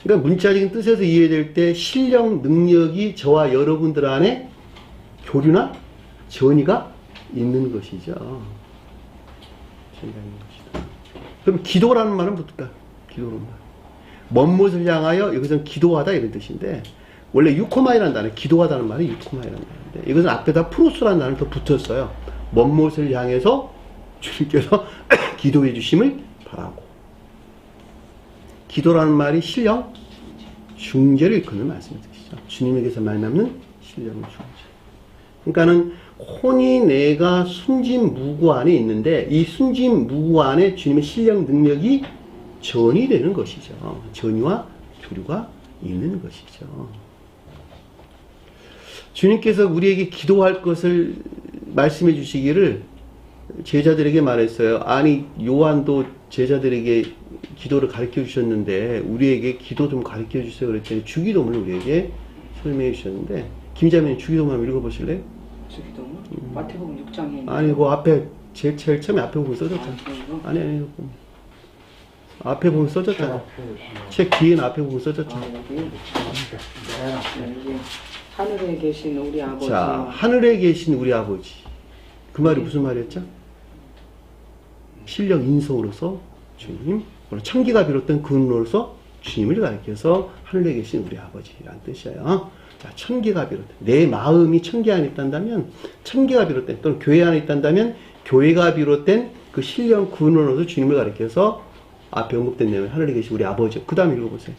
S1: 그러니까 문자적인 뜻에서 이해될 때 실력, 능력이 저와 여러분들 안에 교류나 전이가 있는 것이죠. 전이가 있는 것이다. 그럼 기도라는 말은 뭘까? 기도라는 말. 먼 곳을 향하여 여기서는 기도하다 이런 뜻인데 원래 유코마이라는 단어, 기도하다는 말이 유코마이라는 단어인데 이것은 앞에다 프로스라는 단어를 더 붙였어요. 먼 곳을 향해서 주님께서 기도해 주심을 바라고. 기도라는 말이 신령, 중재를 일컫는 말씀이 되시죠. 주님에게서 만남는 신령, 중재. 그러니까는 혼이 내가 순진무구 안에 있는데 이 순진무구 안에 주님의 신령 능력이 전이 되는 것이죠. 전이와 교류가 있는 것이죠. 주님께서 우리에게 기도할 것을 말씀해 주시기를 제자들에게 말했어요. 아니 요한도 제자들에게 기도를 가르쳐 주셨는데 우리에게 기도 좀 가르쳐 주세요 그랬더니 주기도문을 우리에게 설명해 주셨는데, 김자매님 주기도문 한번 읽어보실래요?
S3: 주기도문? 마태복음 6장에
S1: 아니 그 앞에 제일 처음에 앞에 보면 써졌잖아. 아니 앞에 보면 써졌잖아. 책 뒤에는 앞에 보면 써졌잖아.
S3: 여기 하늘에 계신 우리 아버지.
S1: 자, 하늘에 계신 우리 아버지. 그 말이 무슨 말이었죠? 신령 인성으로서 주님, 천기가 비롯된 근원으로서 주님을 가리켜서 하늘에 계신 우리 아버지라는 뜻이에요. 자, 천기가 비롯된, 내 마음이 천기 안에 있단다면, 천기가 비롯된, 또는 교회 안에 있단다면, 교회가 비롯된 그 신령 근원으로서 주님을 가리켜서 앞에 언급된 내용은 하늘에 계신 우리 아버지. 그 다음 읽어보세요.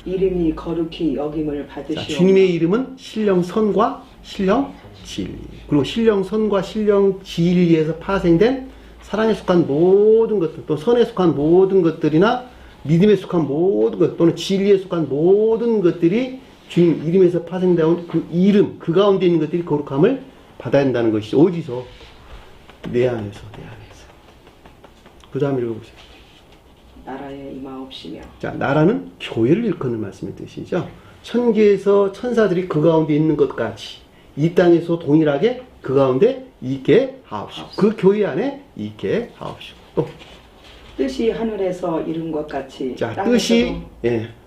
S3: 이름이 거룩히 여김을 받으시오.
S1: 자, 주님의 이름은 신령 선과 신령 진리. 그리고 신령 선과 신령 진리에서 파생된 사랑에 속한 모든 것들, 또 선에 속한 모든 것들이나 믿음에 속한 모든 것, 또는 진리에 속한 모든 것들이 주님 이름에서 파생되온 그 이름, 그 가운데 있는 것들이 거룩함을 받아야 한다는 것이죠. 어디서? 내 안에서. 그 다음 읽어보세요.
S3: 나라에 임하옵시며.
S1: 자, 나라는 교회를 일컫는 말씀의 뜻이죠. 천계에서 천사들이 그 가운데 있는 것 같이 이 땅에서 동일하게 그 가운데 있게 하옵시고, 그 교회 안에 있게 하옵시고. 또
S3: 뜻이 하늘에서 이룬 것 같이
S1: 자,
S3: 땅에서도.
S1: 뜻이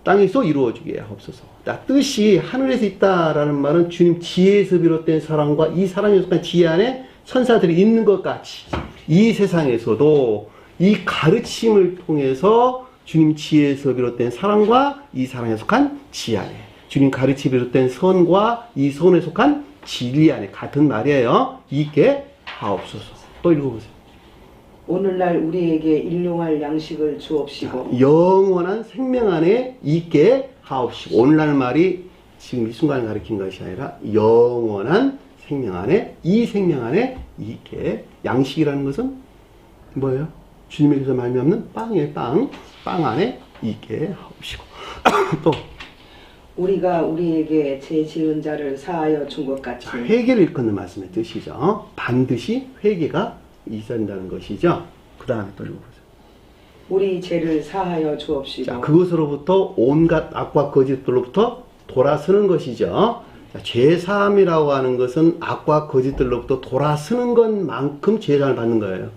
S1: 땅에서 이루어지게 하옵소서. 자, 뜻이 하늘에서 있다라는 말은 주님 지혜에서 비롯된 사랑과 이 사랑에 속한 지혜 안에 천사들이 있는 것 같이 이 세상에서도 이 가르침을 통해서 주님 지혜에서 비롯된 사랑과 이 사랑에 속한 지혜 안에, 주님 가르침에 비롯된 선과 이 선에 속한 진리 안에, 같은 말이에요. 있게 하옵소서. 또 읽어보세요.
S3: 오늘날 우리에게 일용할 양식을 주옵시고.
S1: 자, 영원한 생명 안에 있게 하옵시고. 오늘날 말이 지금 이 순간을 가리킨 것이 아니라 영원한 생명 안에, 이 생명 안에 있게. 양식이라는 것은 뭐예요? 주님에게서 말미암는 빵이에요. 빵 안에 있게 하옵시고. 또
S3: 우리가 우리에게 죄 지은 자를 사하여 준 것 같이.
S1: 자, 회개를 일컫는 말씀의 뜻이죠. 반드시 회개가 있어야 한다는 것이죠. 그 다음에 또 읽어보세요.
S3: 우리 죄를 사하여 주옵시고.
S1: 자, 그것으로부터 온갖 악과 거짓들로부터 돌아서는 것이죠. 자, 죄사함이라고 하는 것은 악과 거짓들로부터 돌아서는 것만큼 죄사함을 받는 거예요.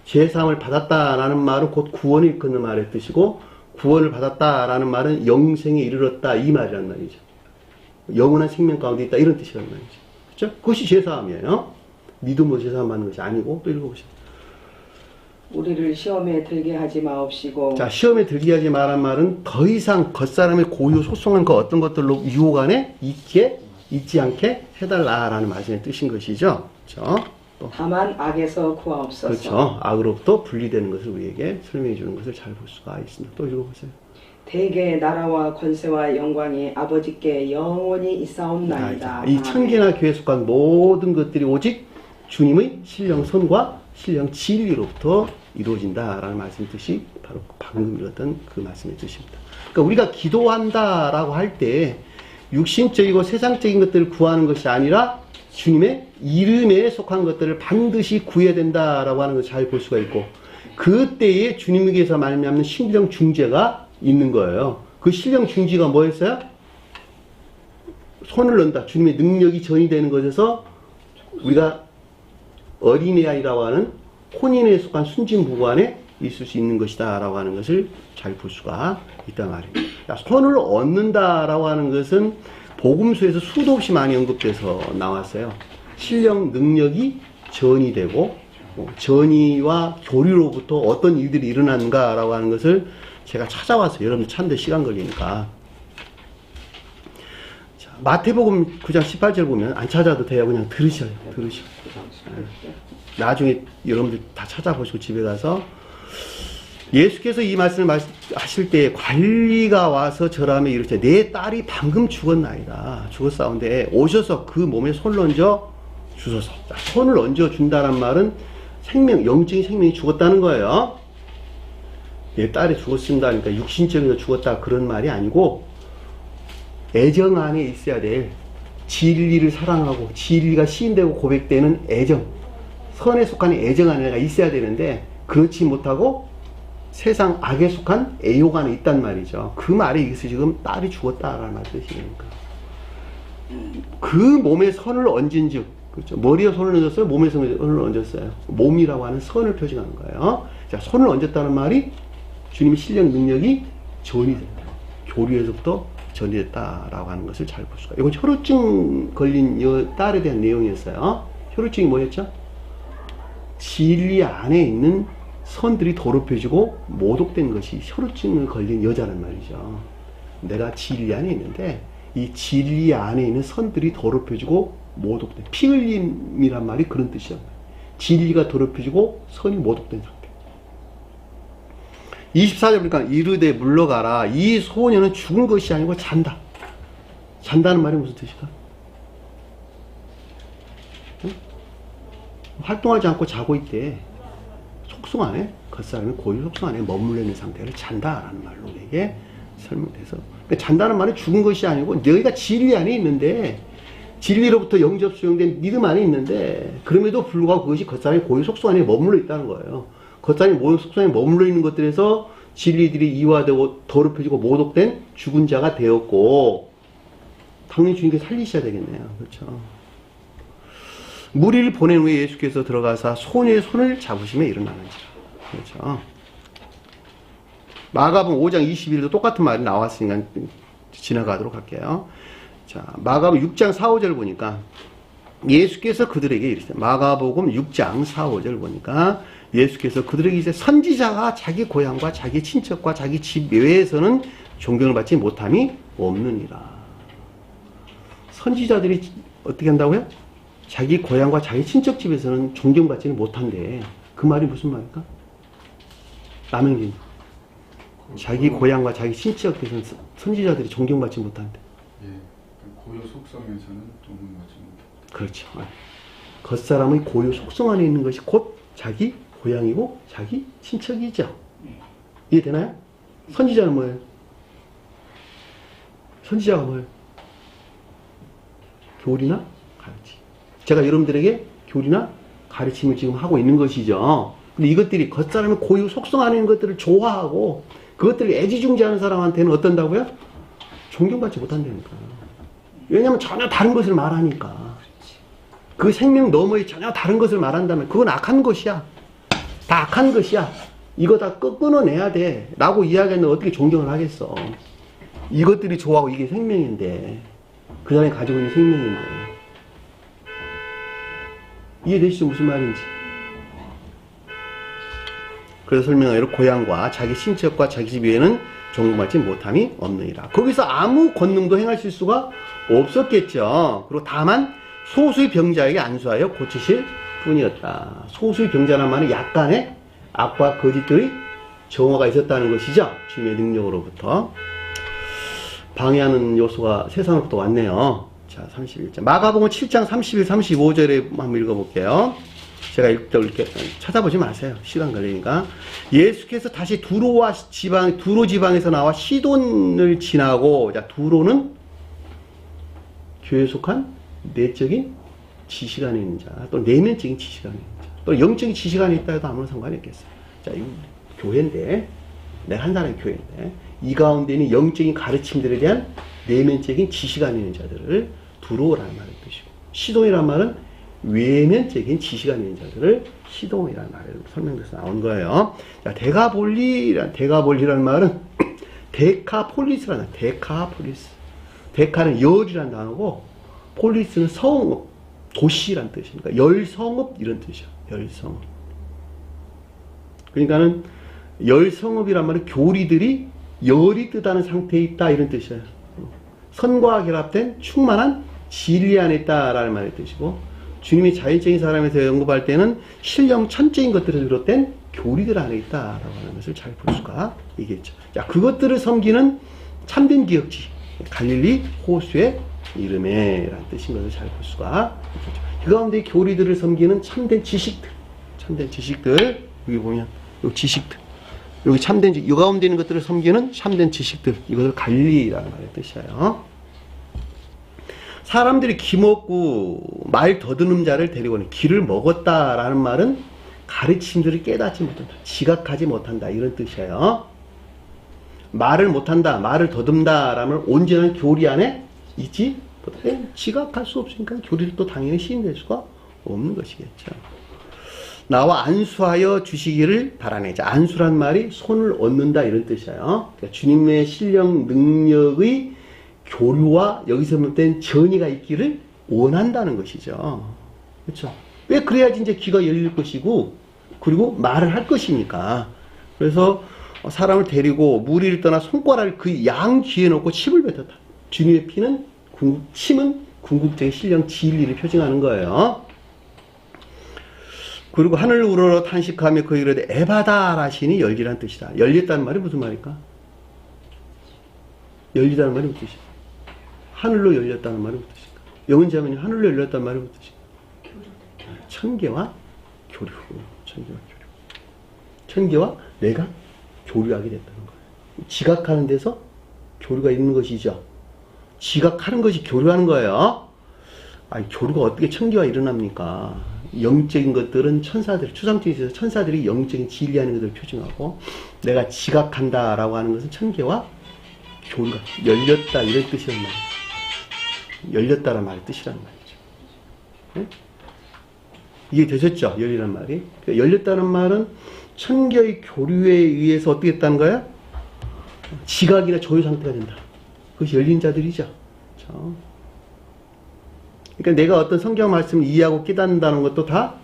S1: 죄사함을 받았다라는 말은 곧 구원을 일컫는 말의 뜻이고, 구원을 받았다라는 말은 영생에 이르렀다 이 말이란 말이죠. 영원한 생명 가운데 있다 이런 뜻이란 말이죠. 그렇죠? 그것이 죄사함이에요. 믿음으로 죄사함 받는 것이 아니고. 또 읽어보세요.
S3: 우리를 시험에 들게 하지 마옵시고.
S1: 자, 시험에 들게 하지 말란 말은 더 이상 겉사람의 고유 소송한 그 어떤 것들로 유혹 안에 있지 않게 해달라라는 말씀의 뜻인 것이죠. 그렇죠?
S3: 다만 악에서 구하옵소서.
S1: 그렇죠. 악으로부터 분리되는 것을 우리에게 설명해 주는 것을 잘 볼 수가 있습니다. 또 읽어보세요.
S3: 대개 나라와 권세와 영광이 아버지께 영원히 있사옵나이다.
S1: 이 천계나 교회에 속한 모든 것들이 오직 주님의 신령 선과 신령 진리로부터 이루어진다라는 말씀의 뜻이 바로 방금 읽었던 그 말씀의 뜻입니다. 그러니까 우리가 기도한다라고 할 때 육신적이고 세상적인 것들을 구하는 것이 아니라 주님의 이름에 속한 것들을 반드시 구해야 된다라고 하는 것을 잘 볼 수가 있고, 그때에 주님에게서 말미암는 신령 중재가 있는 거예요. 그 신령 중재가 뭐였어요? 손을 넣는다. 주님의 능력이 전이되는 것에서 우리가 어린애아이라고 하는 혼인에 속한 순진 부부 안에 있을 수 있는 것이다 라고 하는 것을 잘 볼 수가 있단 말이에요. 손을 얻는다라고 하는 것은 복음서에서 수도 없이 많이 언급돼서 나왔어요. 신령 능력이 전이되고 전이와 교리로부터 어떤 일들이 일어났는가라고 하는 것을 제가 찾아와서 여러분들 찾는데 시간 걸리니까. 자, 마태복음 9장 18절 보면 안 찾아도 돼요. 그냥 들으셔요. 나중에 여러분들 다 찾아보시고 집에 가서 예수께서 이 말씀을 하실 때 관리가 와서 절하며 이르시되 내 딸이 방금 죽었나이다. 죽었사온데 오셔서 그 몸에 손을 얹어 주소서. 손을 얹어 준다는 말은 생명, 영적인 생명이 죽었다는 거예요. 내 딸이 죽었습니다. 그러니까 육신적으로 죽었다 그런 말이 아니고 애정 안에 있어야 될 진리를 사랑하고 진리가 시인되고 고백되는 애정, 선에 속한 애정 안에가 있어야 되는데 그렇지 못하고 세상 악에 속한 애욕 안에 있단 말이죠. 그 말이 여기서 지금 딸이 죽었다라는 말 뜻이니까. 그 몸에 선을 얹은 즉, 그렇죠. 머리에 손을 얹었어요? 몸에 선을 얹었어요? 몸이라고 하는 선을 표징하는 거예요. 자, 손을 얹었다는 말이 주님의 실력 능력이 전이 된다. 교류에서부터 전이 됐다라고 하는 것을 잘 볼 수가. 이건 혈루증 걸린 여 딸에 대한 내용이었어요. 혈루증이 뭐였죠? 진리 안에 있는 선들이 더럽혀지고 모독된 것이 혈루증을 걸린 여자란 말이죠. 내가 진리 안에 있는데 이 진리 안에 있는 선들이 더럽혀지고 모독된, 피 흘림이란 말이 그런 뜻이란 말이에요. 진리가 더럽혀지고 선이 모독된 상태. 24절 보니까 이르되 물러가라. 이 소녀는 죽은 것이 아니고 잔다. 잔다는 말이 무슨 뜻일까? 응? 활동하지 않고 자고 있대. 속성 안에, 겉사람은 고유 속성 안에 머물러 있는 상태를 잔다라는 말로 우리에게 설명돼서. 그러니까 잔다는 말은 죽은 것이 아니고 너희가 진리 안에 있는데, 진리로부터 영접 수용된 믿음 안에 있는데, 그럼에도 불구하고 그것이 겉사람의 고유 속성 안에 머물러 있다는 거예요. 겉사람의 모든 속성에 머물러 있는 것들에서 진리들이 이화되고 더럽혀지고 모독된 죽은 자가 되었고, 당연히 주님께서 살리셔야 되겠네요. 그렇죠. 무리를 보낸 후에 예수께서 들어가사 소녀의 손을 잡으시며 일어나는지라. 그렇죠. 마가복음 5장 21도 똑같은 말이 나왔으니까 지나가도록 할게요. 자, 마가복음 6장 4, 5절 보니까 예수께서 그들에게 이르시되, 마가복음 6장 4, 5절 보니까 예수께서 그들에게 이제 선지자가 자기 고향과 자기 친척과 자기 집 외에서는 존경을 받지 못함이 없느니라. 선지자들이 어떻게 한다고요? 자기 고향과 자기 친척 집에서는 존경받지는 못한대. 그 말이 무슨 말일까? 남영진. 자기 고향과 자기 친척에서는 선지자들이 존경받지 못한대.
S2: 예, 고유 속성에서는 존경받지 못한다.
S1: 그렇죠. 겉사람의 고유 속성 안에 있는 것이 곧 자기 고향이고 자기 친척이죠. 이해되나요? 선지자는 뭐예요? 선지자가 뭐예요? 교리나 가르침. 제가 여러분들에게 교리나 가르침을 지금 하고 있는 것이죠. 근데 이것들이 겉사람의 고유 속성 안에 있는 것들을 좋아하고 그것들을 애지중지하는 사람한테는 어떤다고요? 존경받지 못한다니까. 왜냐하면 전혀 다른 것을 말하니까. 그 생명 너머에 전혀 다른 것을 말한다면 그건 악한 것이야. 다 악한 것이야. 이거 다 끊어내야 돼. 라고 이야기하면 어떻게 존경을 하겠어. 이것들이 좋아하고 이게 생명인데. 그 사람이 가지고 있는 생명인데. 이해되시죠? 무슨 말인지. 그래서 설명하기로 고향과 자기 친척과 자기 집 외에는 존경받지 못함이 없느니라. 거기서 아무 권능도 행하실 수가 없었겠죠. 그리고 다만 소수의 병자에게 안수하여 고치실 뿐이었다. 소수의 병자란 말은 약간의 악과 거짓들의 정화가 있었다는 것이죠. 주님의 능력으로부터. 방해하는 요소가 세상으로부터 왔네요. 자, 31절. 마가복음 7장 31, 35절에 한번 읽어볼게요. 제가 이렇게 찾아보지 마세요. 시간 걸리니까. 예수께서 다시 두로 지방에서 나와 시돈을 지나고, 자, 두로는 교회에 속한 내적인 지식 안에 있는 자, 또 내면적인 지식 안에 있는 자, 또 영적인 지식 안에 있다 해도 아무런 상관이 없겠어요. 자, 이 교회인데, 내가 한 사람의 교회인데, 이 가운데는 영적인 가르침들에 대한 내면적인 지식 안에 있는 자들을 두로라는 말을 뜻이고, 시돈이라는 말은 외면적인 지식 안에 있는 자들을 시돈이라는 말을 설명돼서 나온 거예요. 자, 데가볼리라는 말은 데카폴리스라는, 데카폴리스. 데카는 열이라는 단어고, 폴리스는 성읍, 도시라는 뜻이니까, 열성읍 이런 뜻이야. 열성읍. 그러니까는 열성읍이란 말은 교리들이 열이 뜨다는 상태에 있다 이런 뜻이에요. 선과 결합된 충만한 진리 안에 있다라는 말의 뜻이고, 주님이 자연적인 사람에서 연구할 때는 신령 천적인 것들을 비롯된 교리들 안에 있다라고 하는 것을 잘 볼 수가 있겠죠. 자, 그것들을 섬기는 참된 기억지, 갈릴리 호수의 이름에라는 뜻인 것을 잘 볼 수가 있겠죠. 그 가운데 교리들을 섬기는 참된 지식들, 여기 보면 여기 지식들, 여기 참된 이 가운데 있는 것들을 섬기는 참된 지식들, 이것을 갈릴리라는 말의 뜻이에요. 사람들이 기먹고 말 더듬는 자를 데리고는 기를 먹었다라는 말은 가르침들을 깨닫지 못한다, 지각하지 못한다, 이런 뜻이에요. 말을 못한다, 말을 더듬다 라면 온전한 교리 안에 있지 못해. 지각할 수 없으니까 교리를 또 당연히 시인될 수가 없는 것이겠죠. 나와 안수하여 주시기를 바라네. 자, 안수란 말이 손을 얻는다, 이런 뜻이에요. 그러니까 주님의 신령 능력의 교류와 여기서 말된 전이가 있기를 원한다는 것이죠. 그렇죠? 왜 그래야지 이제 귀가 열릴 것이고, 그리고 말을 할 것이니까. 그래서 사람을 데리고 무리를 떠나 손가락을 그 양 귀에 넣고 침을 뱉었다. 주님의 피는 침은 궁극적인 신령 진리를 표징하는 거예요. 그리고 하늘 우러러 탄식하며 그 이르되 에바다 라시니 열리라는 뜻이다. 열렸다는 말이 무슨 말일까? 열리다는 말이 무슨 뜻이야? 하늘로 열렸다는 말이 무슨 뜻일까? 영은자매님, 하늘로 열렸다는 말이 무슨 뜻일까? 천계와 교류. 천계와 교류. 천계와 내가 교류하게 됐다는 거예요. 지각하는 데서 교류가 있는 것이죠. 지각하는 것이 교류하는 거예요. 아니, 교류가 어떻게 천계와 일어납니까? 영적인 것들은 천사들, 추상주의에서 천사들이 영적인 진리하는 것들을 표징하고, 내가 지각한다라고 하는 것은 천계와 교류가 열렸다, 이런 뜻이란 말이죠. 열렸다라는 말의 뜻이란 말이죠. 네? 이게 되셨죠? 열리란 말이. 그러니까 열렸다는 말은 천계의 교류에 의해서 어떻게 했다는 거야? 지각이나 조유 상태가 된다. 그것이 열린 자들이죠. 그렇죠? 그러니까 내가 어떤 성경 말씀을 이해하고 깨닫는다는 것도 다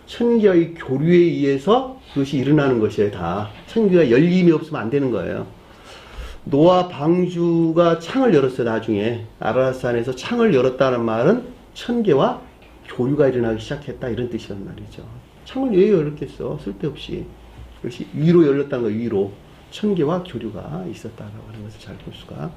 S1: 천계의 교류에 의해서 그것이 일어나는 것이에요. 다 천계가 열림이 없으면 안 되는 거예요. 노아 방주가 창을 열었어요. 나중에 아라랏산에서 창을 열었다는 말은 천계와 교류가 일어나기 시작했다, 이런 뜻이란 말이죠. 창을 왜 열었겠어? 쓸데없이. 그것이 위로 열렸다는 거예요. 위로 천계와 교류가 있었다라고 하는 것을 잘 볼 수가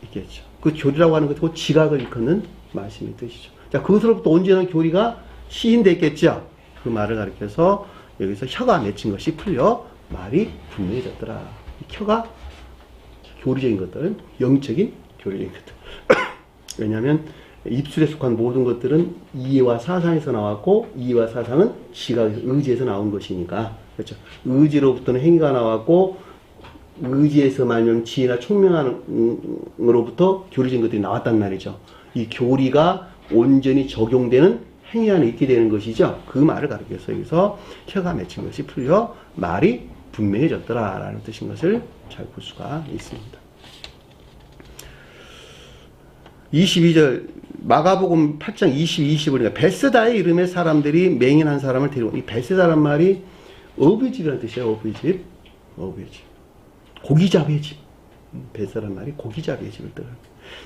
S1: 있겠죠. 그 교류라고 하는 것도 지각을 일컫는 말씀의 뜻이죠. 자, 그것으로부터 온전한 교리가 시인됐겠죠. 그 말을 가리켜서 여기서 혀가 맺힌 것이 풀려 말이 분명해졌더라. 혀가 교리적인 것들은 영적인 교리적인 것들. 왜냐하면 입술에 속한 모든 것들은 이해와 사상에서 나왔고, 이해와 사상은 지각에서, 의지에서 나온 것이니까. 그렇죠. 의지로부터는 행위가 나왔고, 의지에서 말하면 지혜나 총명함으로부터 교리적인 것들이 나왔단 말이죠. 이 교리가 온전히 적용되는 행위 안에 있게 되는 것이죠. 그 말을 가리켜서 여기서 혀가 맺힌 것이 풀려 말이 분명해졌더라 라는 뜻인 것을 잘 볼 수가 있습니다. 22절 마가복음 8장 20을 보니까 베스다의 이름의 사람들이 맹인한 사람을 데리고, 이 베스다란 말이 어부의 집이라는 뜻이에요. 어부의 집. 어부의 집. 고기잡이의 집. 베스다란 말이 고기잡이의 집을 뜻합니다.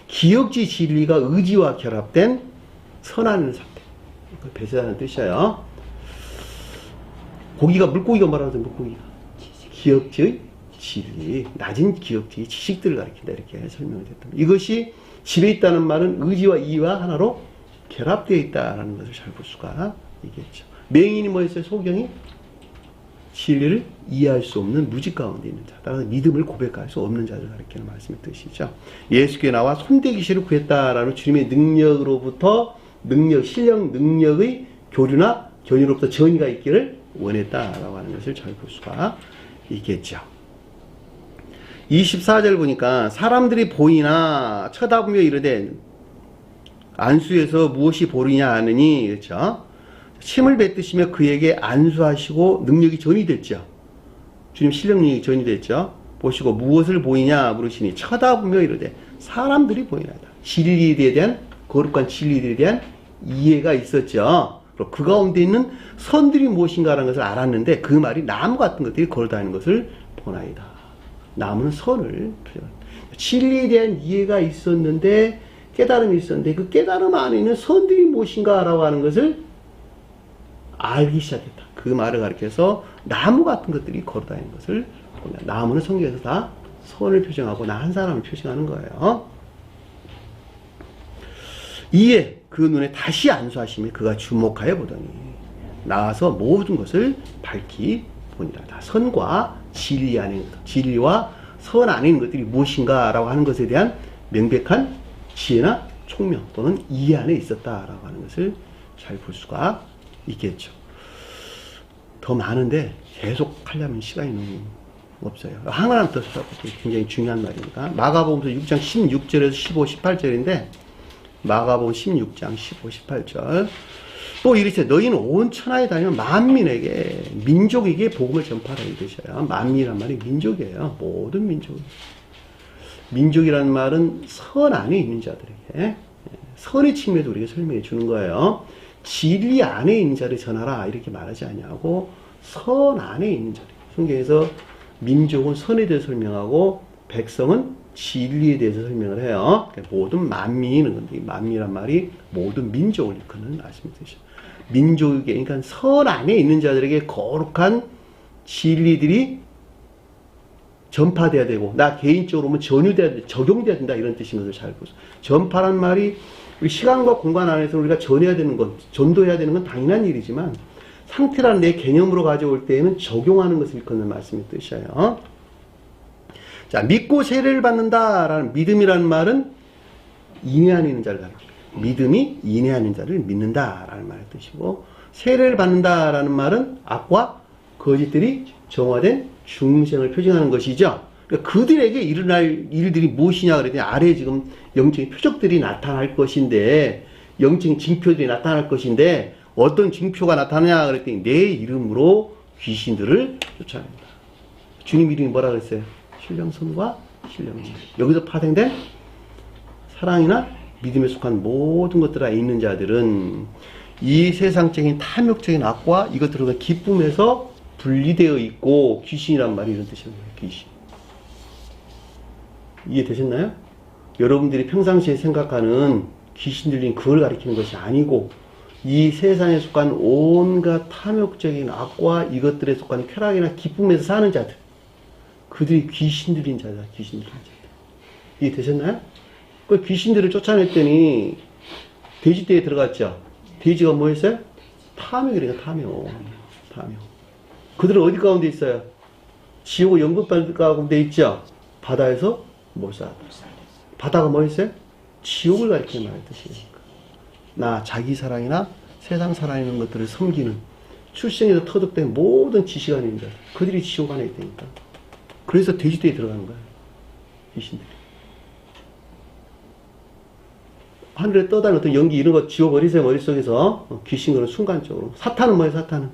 S1: 기역지 진리가 의지와 결합된 선한 상태. 베스다는 뜻이에요. 고기가, 물고기가 뭐라고 하죠? 물고기가. 기역지의 진리. 낮은 기역지의 지식들을 가리킨다, 이렇게 설명이 됐다. 이것이 집에 있다는 말은 의지와 이와 하나로 결합되어 있다는 것을 잘 볼 수가 있겠죠. 맹인이 뭐였어요? 소경이 진리를 이해할 수 없는 무지 가운데 있는 자, 따라서 믿음을 고백할 수 없는 자를 가리키는 말씀의 뜻이죠. 예수께 나와 손대기시를 구했다라는 주님의 능력으로부터 신령 능력의 교류나 견유로부터 전이가 있기를 원했다라고 하는 것을 잘 볼 수가 있겠죠. 24절 보니까 사람들이 보이나 쳐다보며 이르되 안수에서 무엇이 보이냐 하느니, 그렇죠? 침을 뱉으시며 그에게 안수하시고 능력이 전이 됐죠. 주님 신령 능력이 전이 됐죠. 보시고 무엇을 보이냐 물으시니 쳐다보며 이르되 사람들이 보이나이다. 진리에 대한, 거룩한 진리에 대한 이해가 있었죠. 그리고 그 가운데 있는 선들이 무엇인가라는 것을 알았는데, 그 말이 나무 같은 것들이 걸어다니는 것을 보나이다. 나무는 선을 표현합니다. 진리에 대한 이해가 있었는데, 깨달음이 있었는데, 그 깨달음 안에 있는 선들이 무엇인가라고 하는 것을 알기 시작했다. 그 말을 가리켜서 나무 같은 것들이 걸어다니는 것을 본다. 나무는 성경에서 다 선을 표정하고 나 한 사람을 표정하는 거예요. 이에 그 눈에 다시 안수하시며 그가 주목하여 보더니 나와서 모든 것을 밝히 보니라. 다 선과 진리 안에 있는 것, 진리와 선 안에 있는 것들이 무엇인가라고 하는 것에 대한 명백한 지혜나 총명 또는 이해 안에 있었다라고 하는 것을 잘 볼 수가 있겠죠. 더 많은데 계속 하려면 시간이 너무 없어요. 하나만 더 굉장히 중요한 말이니까. 마가복음서 6장 16절에서 15, 18절인데 마가복음 16장 15, 18절 또 이르시되 너희는 온 천하에 다니면 만민에게 민족에게 복음을 전파하라 이 뜻이에요. 만민이란 말이 민족이에요. 모든 민족. 민족이라는 말은 선 안에 있는 자들에게 선의 측면에도 우리가 설명해 주는 거예요. 진리 안에 있는 자를 전하라 이렇게 말하지 않냐고 선 안에 있는 자들. 성경에서 민족은 선에 대해서 설명하고 백성은 진리에 대해서 설명을 해요. 그러니까 모든 만민이는 건데 이 만민이란 말이 모든 민족을 일컫는 말씀이죠. 민족에게 그러니까 선 안에 있는 자들에게 거룩한 진리들이 전파돼야 되고 나 개인적으로 보면 전유돼야 돼, 적용돼야 된다 이런 뜻인 것을 잘 보세요. 전파란 말이 우리 시간과 공간 안에서 우리가 전해야 되는 건 전도해야 되는 건 당연한 일이지만 상태라는 내 개념으로 가져올 때에는 적용하는 것을 일컫는 말씀의 뜻이에요. 자, 믿고 세례를 받는다라는 믿음이라는 말은 인내하는 자를 가리킵니다. 믿음이 인내하는 자를 믿는다라는 말의 뜻이고 세례를 받는다라는 말은 악과 거짓들이 정화된 중생을 표징하는 것이죠. 그러니까 그들에게 일어날 일들이 무엇이냐 그랬더니 아래에 지금 영적인 표적들이 나타날 것인데 영적인 징표들이 나타날 것인데 어떤 징표가 나타나냐 그랬더니 내 이름으로 귀신들을 쫓아낸다. 주님 이름이 뭐라 그랬어요? 신령선과 신령진. 여기서 파생된 사랑이나 믿음에 속한 모든 것들 안에 있는 자들은 이 세상적인 탐욕적인 악과 이것들과 기쁨에서 분리되어 있고 귀신이란 말이 이런 뜻이에요. 귀신. 이해되셨나요? 여러분들이 평상시에 생각하는 귀신 들린 그걸 가리키는 것이 아니고 이 세상에 속한 온갖 탐욕적인 악과 이것들에 속한 쾌락이나 기쁨에서 사는 자들 그들이 귀신 들린 자다. 귀신 들린 자다. 이해되셨나요? 그 귀신들을 쫓아냈더니 돼지떼에 들어갔죠. 돼지가 뭐 했어요? 탐욕이래요. 탐욕. 그들은 어디 가운데 있어요? 지옥의 연극반 가운데 있죠. 바다에서 몰살하다. 바다가 뭐 했어요? 지옥을 가리키는 말의 뜻이에요. 나 자기 사랑이나 세상 사랑이라는 것들을 섬기는 출생에서 터득된 모든 지시가 있는 자들 그들이 지옥 안에 있다니까. 그래서 돼지떼에 들어가는 거예요. 귀신들이. 하늘에 떠다니는 어떤 연기 이런 거 지워버리세요. 머릿속에서. 귀신들은 순간적으로. 사탄은 뭐예요? 사탄은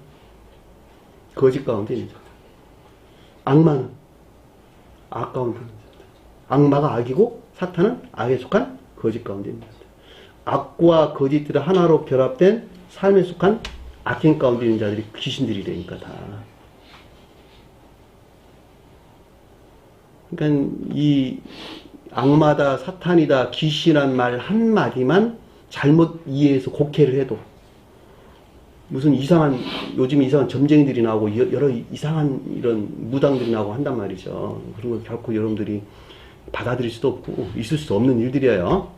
S1: 거짓 가운데 있는 자들. 악마는 악 가운데 있는 자들. 악마가 악이고 사탄은 악에 속한 거짓 가운데 있는 자들. 악과 거짓들이 하나로 결합된 삶에 속한 악행 가운데 있는 자들이 귀신들이라니까 다. 그러니까 이 악마다 사탄이다 귀신이란 말 한마디만 잘못 이해해서 곡해를 해도 무슨 이상한 요즘 이상한 점쟁이들이 나오고 여러 이상한 이런 무당들이 나오고 한단 말이죠. 그런 걸 결코 여러분들이 받아들일 수도 없고 있을 수 없는 일들이에요.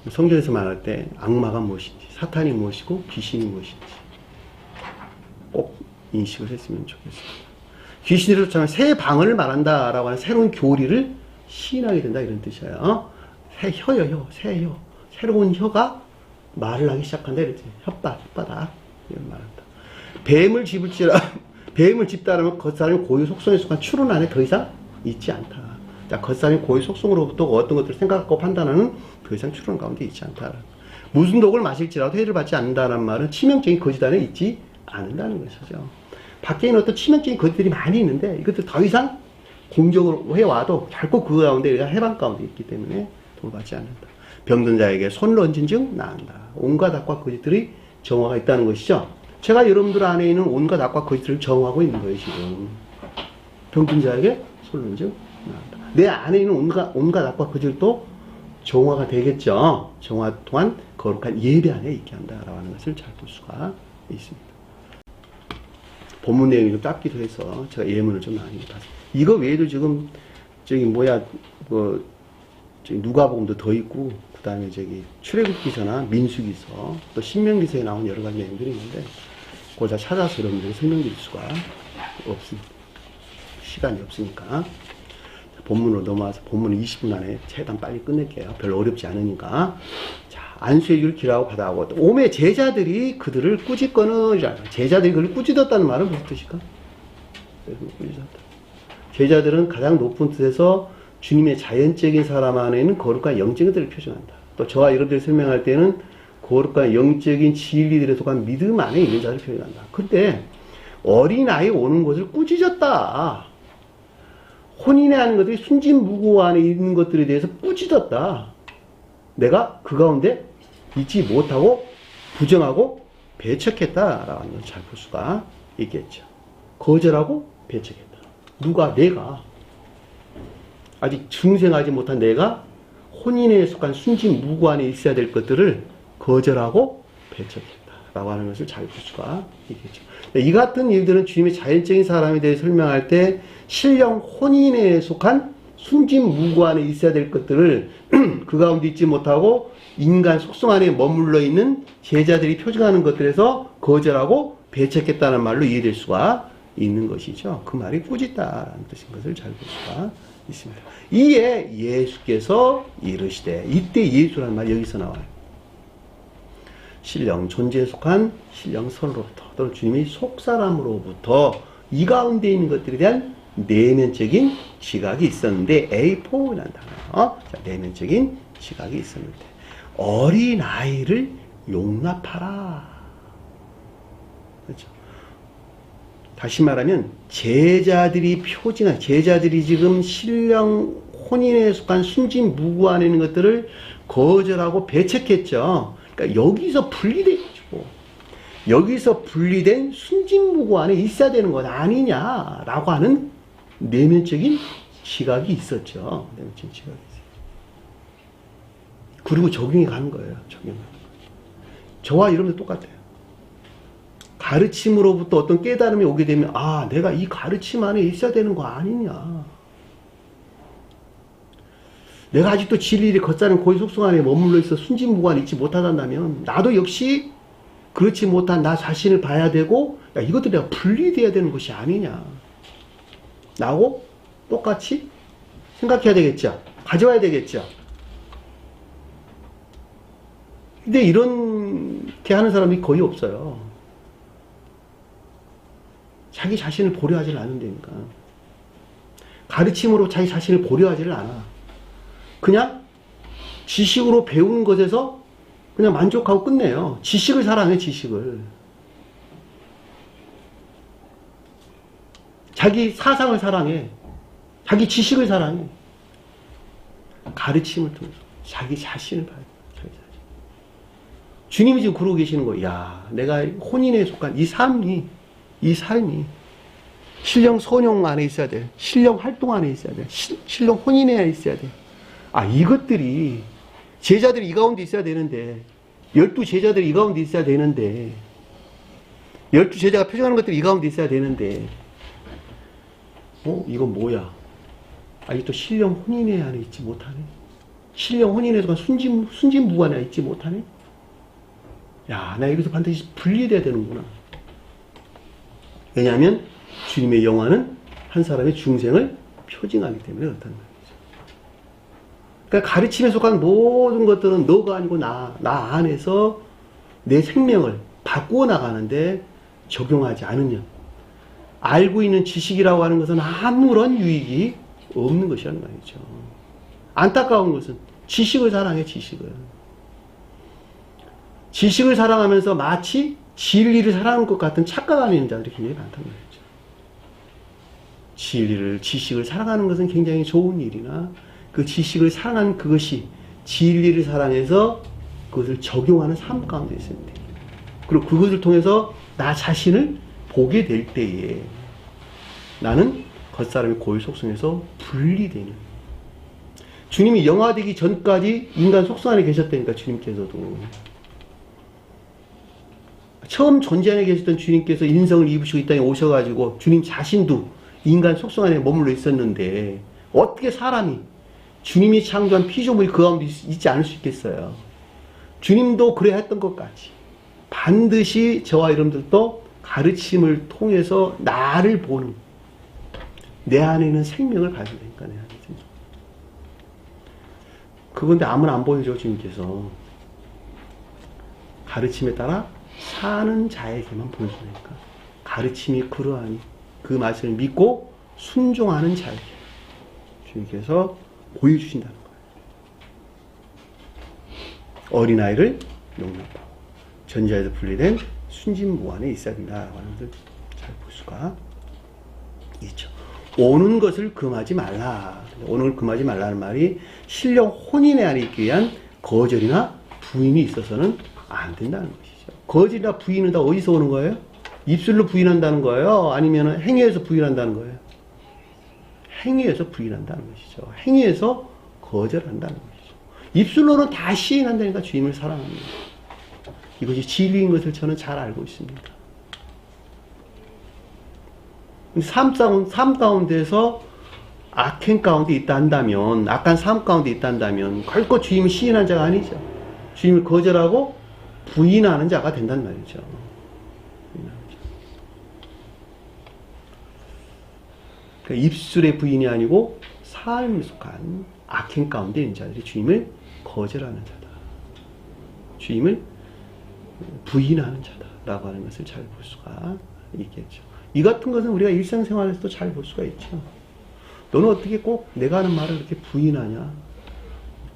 S1: 성경에서 말할 때 악마가 무엇인지 사탄이 무엇이고 귀신이 무엇인지 꼭 인식을 했으면 좋겠습니다. 귀신들을 쫓아내면 새 방언을 말한다라고 하는 새로운 교리를 시인하게 된다 이런 뜻이에요. 새 혀요, 새 혀. 새로운 혀가 말을 하기 시작한다 이랬지. 혓바닥 이런 말한다. 뱀을 집다라면 겉사람이 고유 속성에 속한 추론 안에 더 이상 있지 않다. 자, 겉사람이 고유 속성으로부터 어떤 것들을 생각하고 판단하는 더 이상 추론 가운데 있지 않다. 무슨 독을 마실지라도 해를 받지 않는다는 말은 치명적인 거짓 안에 있지 않는다는 것이죠. 밖에 있는 어떤 치명적인 것들이 많이 있는데 이것들 더 이상 공정으로 해와도 결코 그 가운데 우리가 해방 가운데 있기 때문에 돌받지 않는다. 병든 자에게 손을 얹은 즉 나은다. 온갖 악과 거짓들이 정화가 있다는 것이죠. 제가 여러분들 안에 있는 온갖 악과 거짓들을 정화하고 있는 거예요. 지금 병든 자에게 손을 얹은 즉 나은다. 내 안에 있는 온갖 악과 거짓도 정화가 되겠죠. 정화 또한 거룩한 예배 안에 있게 한다라고 하는 것을 잘 볼 수가 있습니다. 본문 내용이 좀 짧기도 해서 제가 예문을 좀 많이 봤어요. 이거 외에도 지금 저기 누가복음도 더 있고 그 다음에 저기 출애굽기서나 민수기서 또 신명기서에 나온 여러 가지 내용들이 있는데 그걸 다 찾아서 여러분들이 설명드릴 수가 없습니다. 시간이 없으니까. 본문으로 넘어와서 본문을 20분 안에 최대한 빨리 끝낼게요. 별로 어렵지 않으니까. 자, 안수의 길을 길하고 바다하고 오매 제자들이 그들을 꾸짖거느니라. 제자들이 그를 꾸짖었다는 말은 무슨 뜻일까? 제자들은 가장 높은 뜻에서 주님의 자연적인 사람 안에는 거룩한 영적인 것들을 표현한다. 또 저와 여러분들이 설명할 때는 거룩한 영적인 진리들에 속한 믿음 안에 있는 자를 표현한다. 근데 어린아이 오는 것을 꾸짖었다. 혼인에 하는 것들이 순진무구 안에 있는 것들에 대해서 꾸짖었다. 내가 그 가운데 있지 못하고 부정하고 배척했다라는 것을 잘 볼 수가 있겠죠. 거절하고 배척했다. 누가? 내가. 아직 중생하지 못한 내가 혼인에 속한 순진무구 안에 있어야 될 것들을 거절하고 배척했다라고 하는 것을 잘 볼 수가 있겠죠. 이 같은 일들은 주님의 자연적인 사람에 대해 설명할 때 신령 혼인에 속한 순진무구 안에 있어야 될 것들을 그 가운데 있지 못하고 인간 속성 안에 머물러 있는 제자들이 표징하는 것들에서 거절하고 배척했다는 말로 이해될 수가 있는 것이죠. 그 말이 꾸짖다라는 뜻인 것을 잘 볼 수가 있습니다. 이에 예수께서 이르시되, 이때 예수라는 말이 여기서 나와요. 신령 존재에 속한 신령 선으로부터 또는 주님의 속사람으로부터 이 가운데 있는 것들에 대한 내면적인 지각이 있었는데 에이포라는 단어. 자, 내면적인 지각이 있었는데 어린아이를 용납하라. 그렇죠. 다시 말하면 제자들이 표징한, 제자들이 지금 신령 혼인에 속한 순진무구 안에 있는 것들을 거절하고 배척했죠. 그러니까 여기서 분리돼가지고 여기서 분리된 순진무구 안에 있어야 되는 것 아니냐라고 하는 내면적인 지각이 있었죠. 내면적인 지각이 있어요. 그리고 적용이 가는 거예요. 적용이. 저와 여러분도 똑같아요. 가르침으로부터 어떤 깨달음이 오게 되면 아, 내가 이 가르침 안에 있어야 되는 거 아니냐. 내가 아직도 진리를 겉사는 고의 속성 안에 머물러 있어 순진무구 안에 있지 못하단다면 나도 역시 그렇지 못한 나 자신을 봐야 되고 야, 이것도 내가 분리돼야 되는 것이 아니냐. 라고 똑같이 생각해야 되겠죠. 가져와야 되겠죠. 근데 이렇게 하는 사람이 거의 없어요. 자기 자신을 보려 하질 않는다니까. 가르침으로 자기 자신을 보려 하지를 않아. 그냥 지식으로 배우는 것에서 그냥 만족하고 끝내요. 지식을 사랑해, 지식을. 자기 사상을 사랑해. 자기 지식을 사랑해. 가르침을 통해서 자기 자신을 봐야 돼. 자기 자신. 주님이 지금 그러고 계시는 거예요. 야, 내가 혼인에 속한 이 삶이 신령 선용 안에 있어야 돼. 신령 활동 안에 있어야 돼. 신령 혼인에 있어야 돼. 아, 이것들이 제자들이 이 가운데 있어야 되는데 12제자들이 이 가운데 있어야 되는데 12제자가 표정하는 것들이 이 가운데 있어야 되는데 이건 뭐야? 아직도 신령 혼인에 안에 있지 못하네. 신령 혼인에 속한 순진무구 안에 있지 못하네. 야, 나 여기서 반드시 분리돼야 되는구나. 왜냐하면 주님의 영화는 한 사람의 중생을 표징하기 때문에 그렇다는 거예요. 그러니까 가르침에 속한 모든 것들은 너가 아니고 나 안에서 내 생명을 바꾸어 나가는데 적용하지 않으면 알고 있는 지식이라고 하는 것은 아무런 유익이 없는 것이라는 말이죠. 안타까운 것은 지식을 사랑해, 지식을. 지식을 사랑하면서 마치 진리를 사랑하는 것 같은 착각하는 있는 자들이 굉장히 많다는 말이죠. 지식을 사랑하는 것은 굉장히 좋은 일이나 그 지식을 사랑하는 그것이 진리를 사랑해서 그것을 적용하는 삶 가운데 있어야 돼. 그리고 그것을 통해서 나 자신을 보게 될 때에 나는 겉사람의 고유 속성에서 분리되는. 주님이 영화되기 전까지 인간 속성 안에 계셨다니까, 주님께서도. 처음 존재 안에 계셨던 주님께서 인성을 입으시고 이 땅에 오셔가지고 주님 자신도 인간 속성 안에 머물러 있었는데 어떻게 사람이 주님이 창조한 피조물이 그 가운데 있지 않을 수 있겠어요. 주님도 그래야 했던 것 같이 반드시 저와 여러분들도 가르침을 통해서 나를 보는 내 안에 있는 생명을 봐야 되니까 내 안에 있는 그건데 아무나 안 보여줘, 주님께서. 가르침에 따라 사는 자에게만 보여주니까. 가르침이 그러하니 그 말씀을 믿고 순종하는 자에게 주님께서 보여주신다는 거예요. 어린아이를 용납하고 전자에도 분리된 순진무 안에 있어야 된다라고 하는 것을 잘 볼 수가 있죠. 오는 것을 금하지 말라. 오는 걸 금하지 말라는 말이 신령 혼인에 안에 있기 위한 거절이나 부인이 있어서는 안 된다는 것이죠. 거절이나 부인은 다 어디서 오는 거예요? 입술로 부인한다는 거예요? 아니면 행위에서 부인한다는 거예요? 행위에서 부인한다는 것이죠. 행위에서 거절한다는 것이죠. 입술로는 다 시인한다니까 주님을 사랑합니다. 이것이 진리인 것을 저는 잘 알고 있습니다. 삶 가운데서 악행 가운데 있다 한다면, 악한 삶 가운데 있다 한다면 결코 주님을 시인한 자가 아니죠. 주님을 거절하고 부인하는 자가 된단 말이죠. 그러니까 입술의 부인이 아니고 삶에 속한 악행 가운데 있는 자들이 주님을 거절하는 자다. 주님을 부인하는 자다라고 하는 것을 잘 볼 수가 있겠죠. 이 같은 것은 우리가 일상생활에서도 잘 볼 수가 있죠. 너는 어떻게 꼭 내가 하는 말을 이렇게 부인하냐?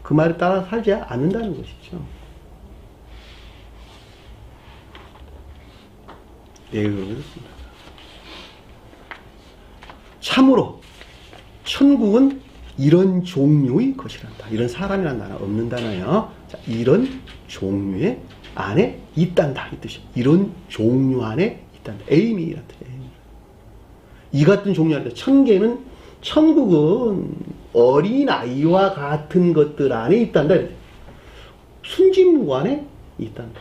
S1: 그 말에 따라 살지 않는다는 것이죠. 네, 그렇습니다. 참으로 천국은 이런 종류의 것이란다. 이런 사람이란 단어 없는다나요? 자, 이런 종류의 안에 있단다. 이 뜻이에요. 이런 종류 안에 있단다. 에이미란 뜻이에요. 이 같은 종류 안에 천국은 어린아이와 같은 것들 안에 있단다. 순진무 안에 있단다.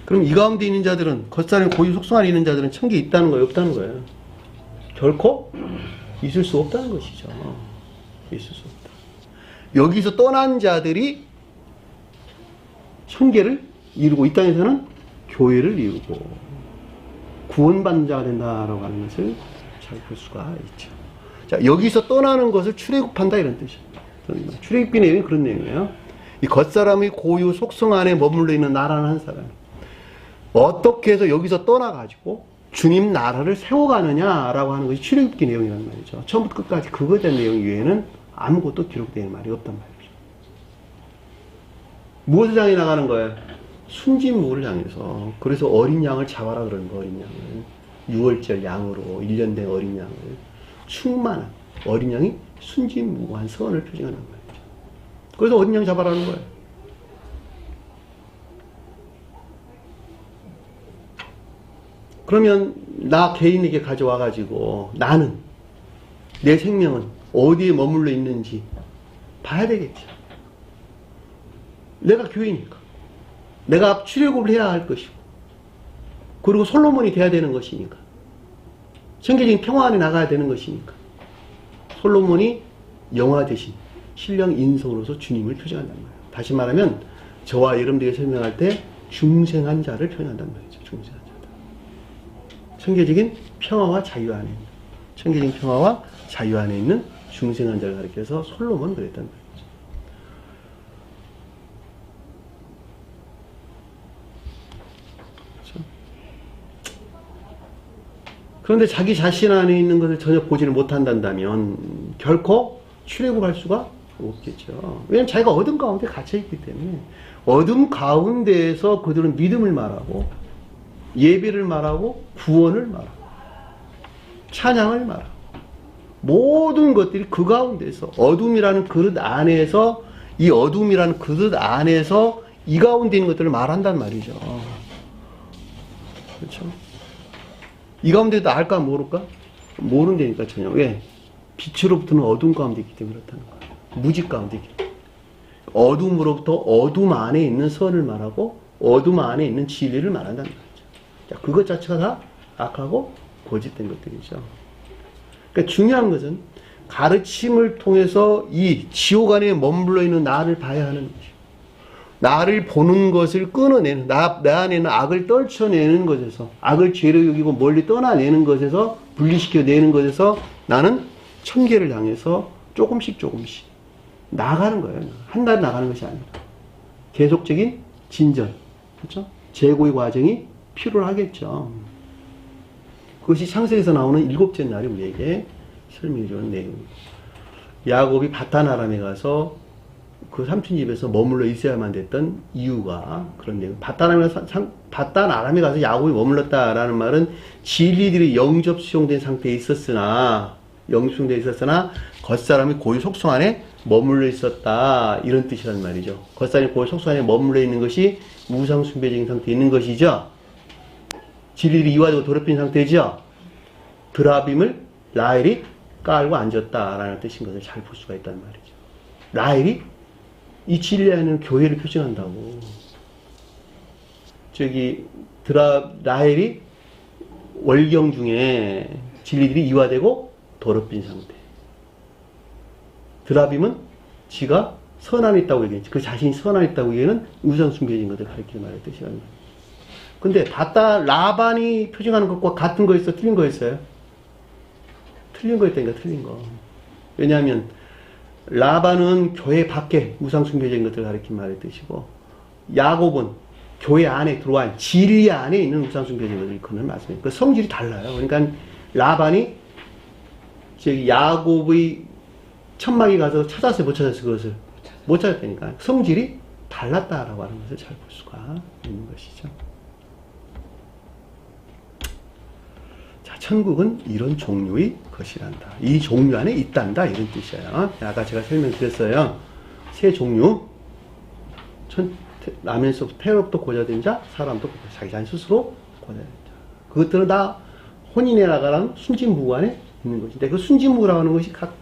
S1: 그럼 이 가운데 있는 자들은, 겉사람의 고유 속성 안에 있는 자들은 천국에 있다는 거예요? 없다는 거예요? 결코 있을 수 없다는 것이죠. 있을 수 없다. 여기서 떠난 자들이 천계를 이루고, 이 땅에서는 교회를 이루고 구원받는 자가 된다라고 하는 것을 잘 볼 수가 있죠. 자, 여기서 떠나는 것을 출애굽한다 이런 뜻이에요. 출애굽기 내용이 그런 내용이에요. 이 겉사람의 고유 속성 안에 머물러 있는 나라는 한 사람, 어떻게 해서 여기서 떠나가지고 주님 나라를 세워가느냐라고 하는 것이 출애굽기 내용이란 말이죠. 처음부터 끝까지 그거에 대한 내용 이외에는 아무것도 기록되는 말이 없단 말이죠. 무엇을 향해 나가는 거예요? 순진무를 향해서. 그래서 어린 양을 잡아라 그러는 거, 어린 양을. 6월절 양으로 1년 된 어린 양을. 충만한 어린 양이 순진무한 선을 표징한단 말이죠. 그래서 어린 양 잡아라는 거예요. 그러면 나 개인에게 가져와가지고 나는, 내 생명은 어디에 머물러 있는지 봐야 되겠죠. 내가 교회니까. 내가 출애굽을 해야 할 것이고, 그리고 솔로몬이 돼야 되는 것이니까, 천계적인 평화 안에 나가야 되는 것이니까, 솔로몬이 영화 대신 신령 인성으로서 주님을 표정한단 말이에요. 다시 말하면 저와 여러분들에게 설명할 때 중생한 자를 표현한단 말이죠. 중생한 자다. 천계적인 평화와 자유 안에 있는, 천계적인 평화와 자유 안에 있는 중생한 자를 가리켜서 솔로몬은 그랬단 말이죠. 그런데 자기 자신 안에 있는 것을 전혀 보지를 못한다면 결코 출애굽할 수가 없겠죠. 왜냐하면 자기가 어둠 가운데 갇혀있기 때문에, 어둠 가운데에서 그들은 믿음을 말하고, 예배를 말하고, 구원을 말하고, 찬양을 말하고, 모든 것들이 그 가운데서, 어둠이라는 그릇 안에서, 이 어둠이라는 그릇 안에서 이 가운데 있는 것들을 말한단 말이죠. 그렇죠? 이 가운데도 알까 모를까? 모른다니까 전혀. 왜? 빛으로부터는 어둠 가운데 있기 때문에 그렇다는 거예요. 무지 가운데 있기 때문에. 어둠으로부터 어둠 안에 있는 선을 말하고 어둠 안에 있는 진리를 말한다는 거죠. 자, 그것 자체가 다 악하고 거짓된 것들이죠. 그러니까 중요한 것은 가르침을 통해서 이 지옥 안에 머물러 있는 나를 봐야 하는 것이죠. 나를 보는 것을 끊어내는, 내 안에는 악을 떨쳐내는 것에서, 악을 죄로 여기고 멀리 떠나내는 것에서, 분리시켜내는 것에서 나는 천계를 향해서 조금씩 나가는 거예요. 한 달 나가는 것이 아니라 계속적인 진전, 그렇죠? 재고의 과정이 필요하겠죠. 그것이 창세기에서 나오는 일곱째 날이 우리에게 설명해 주는 내용입니다. 야곱이 바단 아람에 가서 그 삼촌 집에서 머물러 있어야만 됐던 이유가 그런 내용. 바단 아람에 가서 야곱이 머물렀다라는 말은 진리들이 영접 수용된 상태에 있었으나 겉사람이 고유 속성 안에 머물러 있었다, 이런 뜻이란 말이죠. 겉사람이 고유 속성 안에 머물러 있는 것이 우상 숭배적인 상태에 있는 것이죠. 진리들이 이와되고 더럽힌 상태죠. 드라빔을 라헬이 깔고 앉았다라는 뜻인 것을 잘 볼 수가 있단 말이죠. 라헬이 이 진리 안에는 교회를 표징한다고. 라헬이 월경 중에 진리들이 이화되고 더럽힌 상태. 드라빔은 지가 선안에 있다고 얘기했지. 그 자신이 선안에 있다고 얘기하는 우상 숭배적인 것을 가리키는 말의 뜻이란 말이에요. 근데 라반이 표징하는 것과 같은 거였어? 틀린 거였어요? 틀린 거였다니까, 틀린 거. 왜냐하면 라반은 교회 밖에 우상 숭배적인 것들을 가리킨 말의 뜻이고, 야곱은 교회 안에 들어와 진리 안에 있는 우상 숭배적인 것을 일컫는 말씀이에요. 그 성질이 달라요. 그러니까 라반이 야곱의 천막에 가서 찾았어요, 못 찾았어요? 그것을 못 찾았다니까. 성질이 달랐다라고 하는 것을 잘 볼 수가 있는 것이죠. 자, 천국은 이런 종류의 것이란다. 이 종류 안에 있단다, 이런 뜻이에요. 아까 제가 설명드렸어요. 세 종류. 라면서 태롭도 고자된 자, 사람도 자기 자신 스스로 고자된 자. 그것들은 다 혼인에 나가는 순진무구 안에 있는 것인데, 그 순진무구라고 하는 것이 각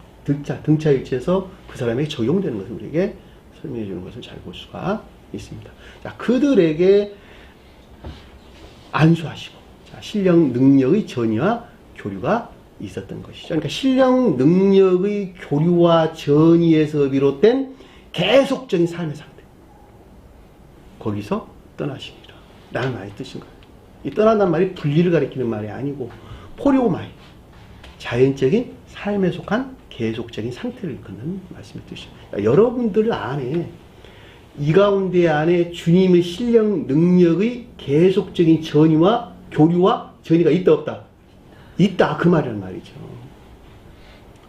S1: 등차일치에서 그 사람에게 적용되는 것을 우리에게 설명해 주는 것을 잘 볼 수가 있습니다. 자, 그들에게 안수하시고, 자, 신령 능력의 전이와 교류가 있었던 것이죠. 그러니까 신령 능력의 교류와 전이에서 비롯된 계속적인 삶의 상태. 거기서 떠나십니다. 라는 말이 뜻인 거예요. 이 떠난다는 말이 분리를 가리키는 말이 아니고, 포리오마이, 자연적인 삶에 속한 계속적인 상태를 일컫는 말씀의 뜻이죠. 그러니까 여러분들 안에, 이 가운데 안에 주님의 신령 능력의 계속적인 전이와 교류와 전이가 있다 없다? 있다, 그 말이란 말이죠.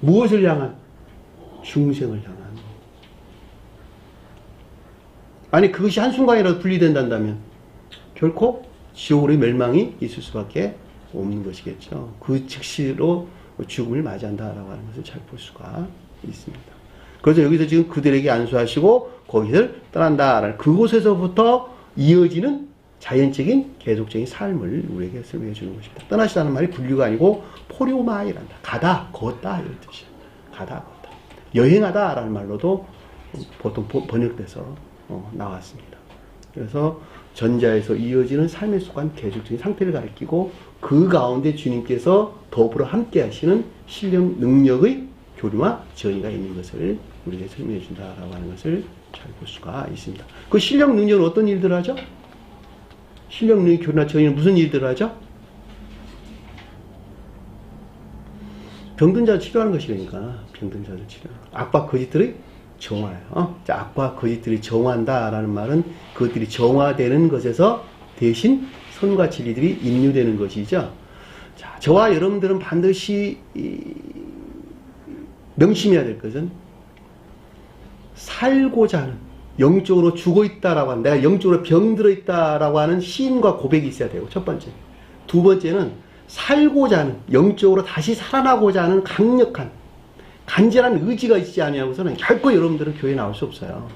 S1: 무엇을 향한? 중생을 향한. 아니, 그것이 한순간이라도 분리된다면 결코 지옥으로의 멸망이 있을 수밖에 없는 것이겠죠. 그 즉시로 죽음을 맞이한다라고 하는 것을 잘 볼 수가 있습니다. 그래서 여기서 지금 그들에게 안수하시고 거기를 떠난다라는 그곳에서부터 이어지는 자연적인 계속적인 삶을 우리에게 설명해 주는 것입니다. 떠나시다는 말이 분류가 아니고 포리오마이란다. 가다, 걷다, 이런 뜻이에요. 가다, 걷다. 여행하다라는 말로도 보통 번역돼서 나왔습니다. 그래서 전자에서 이어지는 삶에 속한 계속적인 상태를 가리키고, 그 가운데 주님께서 더불어 함께 하시는 신령 능력의 교류와 전이가 있는 것을 우리에게 설명해 준다라고 하는 것을 잘 볼 수가 있습니다. 그 신령 능력은 어떤 일들을 하죠? 신령 능력 교류나 전이는 무슨 일들을 하죠? 병든 자를 치료하는 것이니까 병든 자를 치료하는 것. 악과 거짓들의 정화예요. 자, 악과 거짓들이 정화한다라는 말은 그것들이 정화되는 것에서 대신 선과 진리들이 인류되는 것이죠. 자, 저와 여러분들은 반드시 명심해야 될 것은, 살고자 하는, 영적으로 죽어있다라고 하는, 내가 영적으로 병들어 있다라고 하는 시인과 고백이 있어야 되고, 첫 번째. 두 번째는 살고자 하는, 영적으로 다시 살아나고자 하는 강력한, 간절한 의지가 있지 아니하고서는 결코 여러분들은 교회에 나올 수 없어요.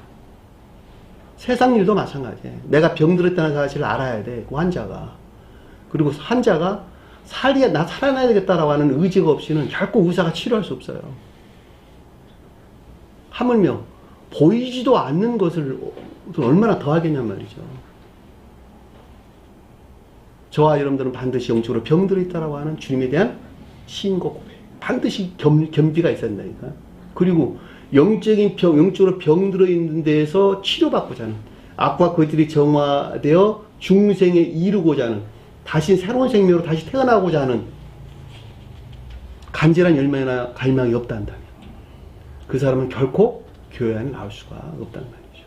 S1: 세상 일도 마찬가지예요. 내가 병들었다는 사실을 알아야 돼, 그 환자가. 그리고 환자가 나 살아나야 되겠다라고 하는 의지가 없이는 결코 의사가 치료할 수 없어요. 하물며 보이지도 않는 것을 얼마나 더 하겠냔 말이죠. 저와 여러분들은 반드시 영적으로 병들어 있다라고 하는 주님에 대한 신고 고백. 반드시 겸비가 있어야 된다니까. 그리고 영적으로 병들어 있는 데에서 치료받고자 하는, 악과 거짓들이 정화되어 중생에 이르고자 하는, 다시 새로운 생명으로 다시 태어나고자 하는 간절한 열망이나 갈망이 없다 한다면 그 사람은 결코 교회 안에 나올 수가 없다는 말이죠.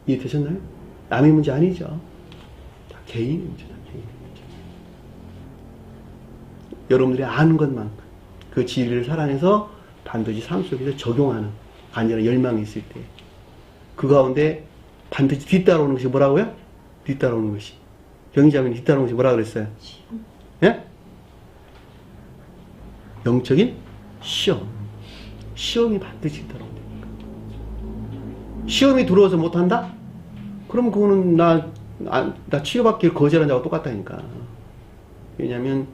S1: 이해되셨나요? 남의 문제 아니죠. 다 개인의 문제다. 개인의 문제. 여러분들이 아는 것만큼 그 진리를 사랑해서 반드시 삶 속에서 적용하는 간절한 열망이 있을 때 그 가운데 반드시 뒤따라오는 것이 뭐라고요? 뒤따라오는 것이. 경희자매님 뒤따라오는 것이 뭐라 그랬어요? 예? 영적인 시험. 시험이 반드시 뒤따라온다니까. 시험이 들어와서 못한다? 그럼 그거는 나 치료받기를 거절한 자와 똑같다니까. 왜냐면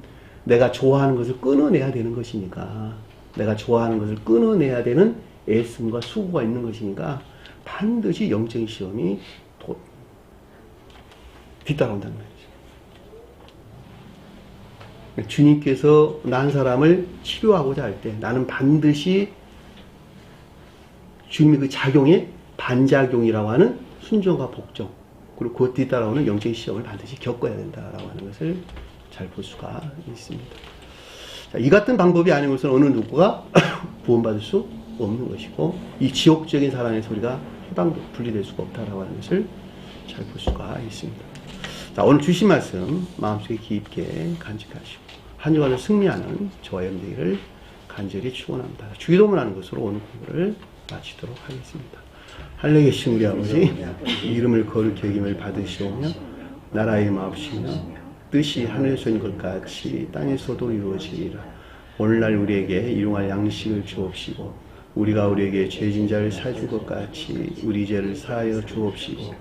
S1: 내가 좋아하는 것을 끊어내야 되는 것이니까. 내가 좋아하는 것을 끊어내야 되는 애씀과 수고가 있는 것이니까 반드시 영적인 시험이 뒤따라온다는 말이죠. 주님께서 난 사람을 치료하고자 할 때 나는 반드시 주님의 그 작용에 반작용이라고 하는 순종과 복종 그리고 그 뒤따라오는 영적인 시험을 반드시 겪어야 된다라고 하는 것을 잘 볼 수가 있습니다. 자, 이 같은 방법이 아닌 것은 어느 누구가 구원받을 수 없는 것이고 이 지옥적인 사랑에서 우리가 해방도 분리될 수가 없다라고 하는 것을 잘 볼 수가 있습니다. 자, 오늘 주신 말씀 마음속에 깊게 간직하시고 한 주간을 승리하는 저와 여러분들을 간절히 축원합니다. 주기도문하는 것으로 오늘 공부를 마치도록 하겠습니다. 하늘에 계신 우리 아버지 이름을 거룩히 여김을 받으시오며 나라의 마옵시며 뜻이 하늘에서 있는 것 같이 땅에서도 이루어지리라. 오늘날 우리에게 일용할 양식을 주옵시고 우리가 우리에게 죄진 자를 사줄 것 같이 우리 죄를 사하여 주옵시고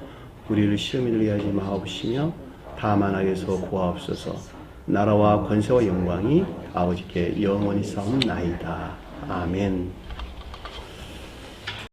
S1: 우리를 시험에 들게 하지 마옵시며 다만 악에서 구하옵소서. 나라와 권세와 영광이 아버지께 영원히 싸움나이다. 아멘.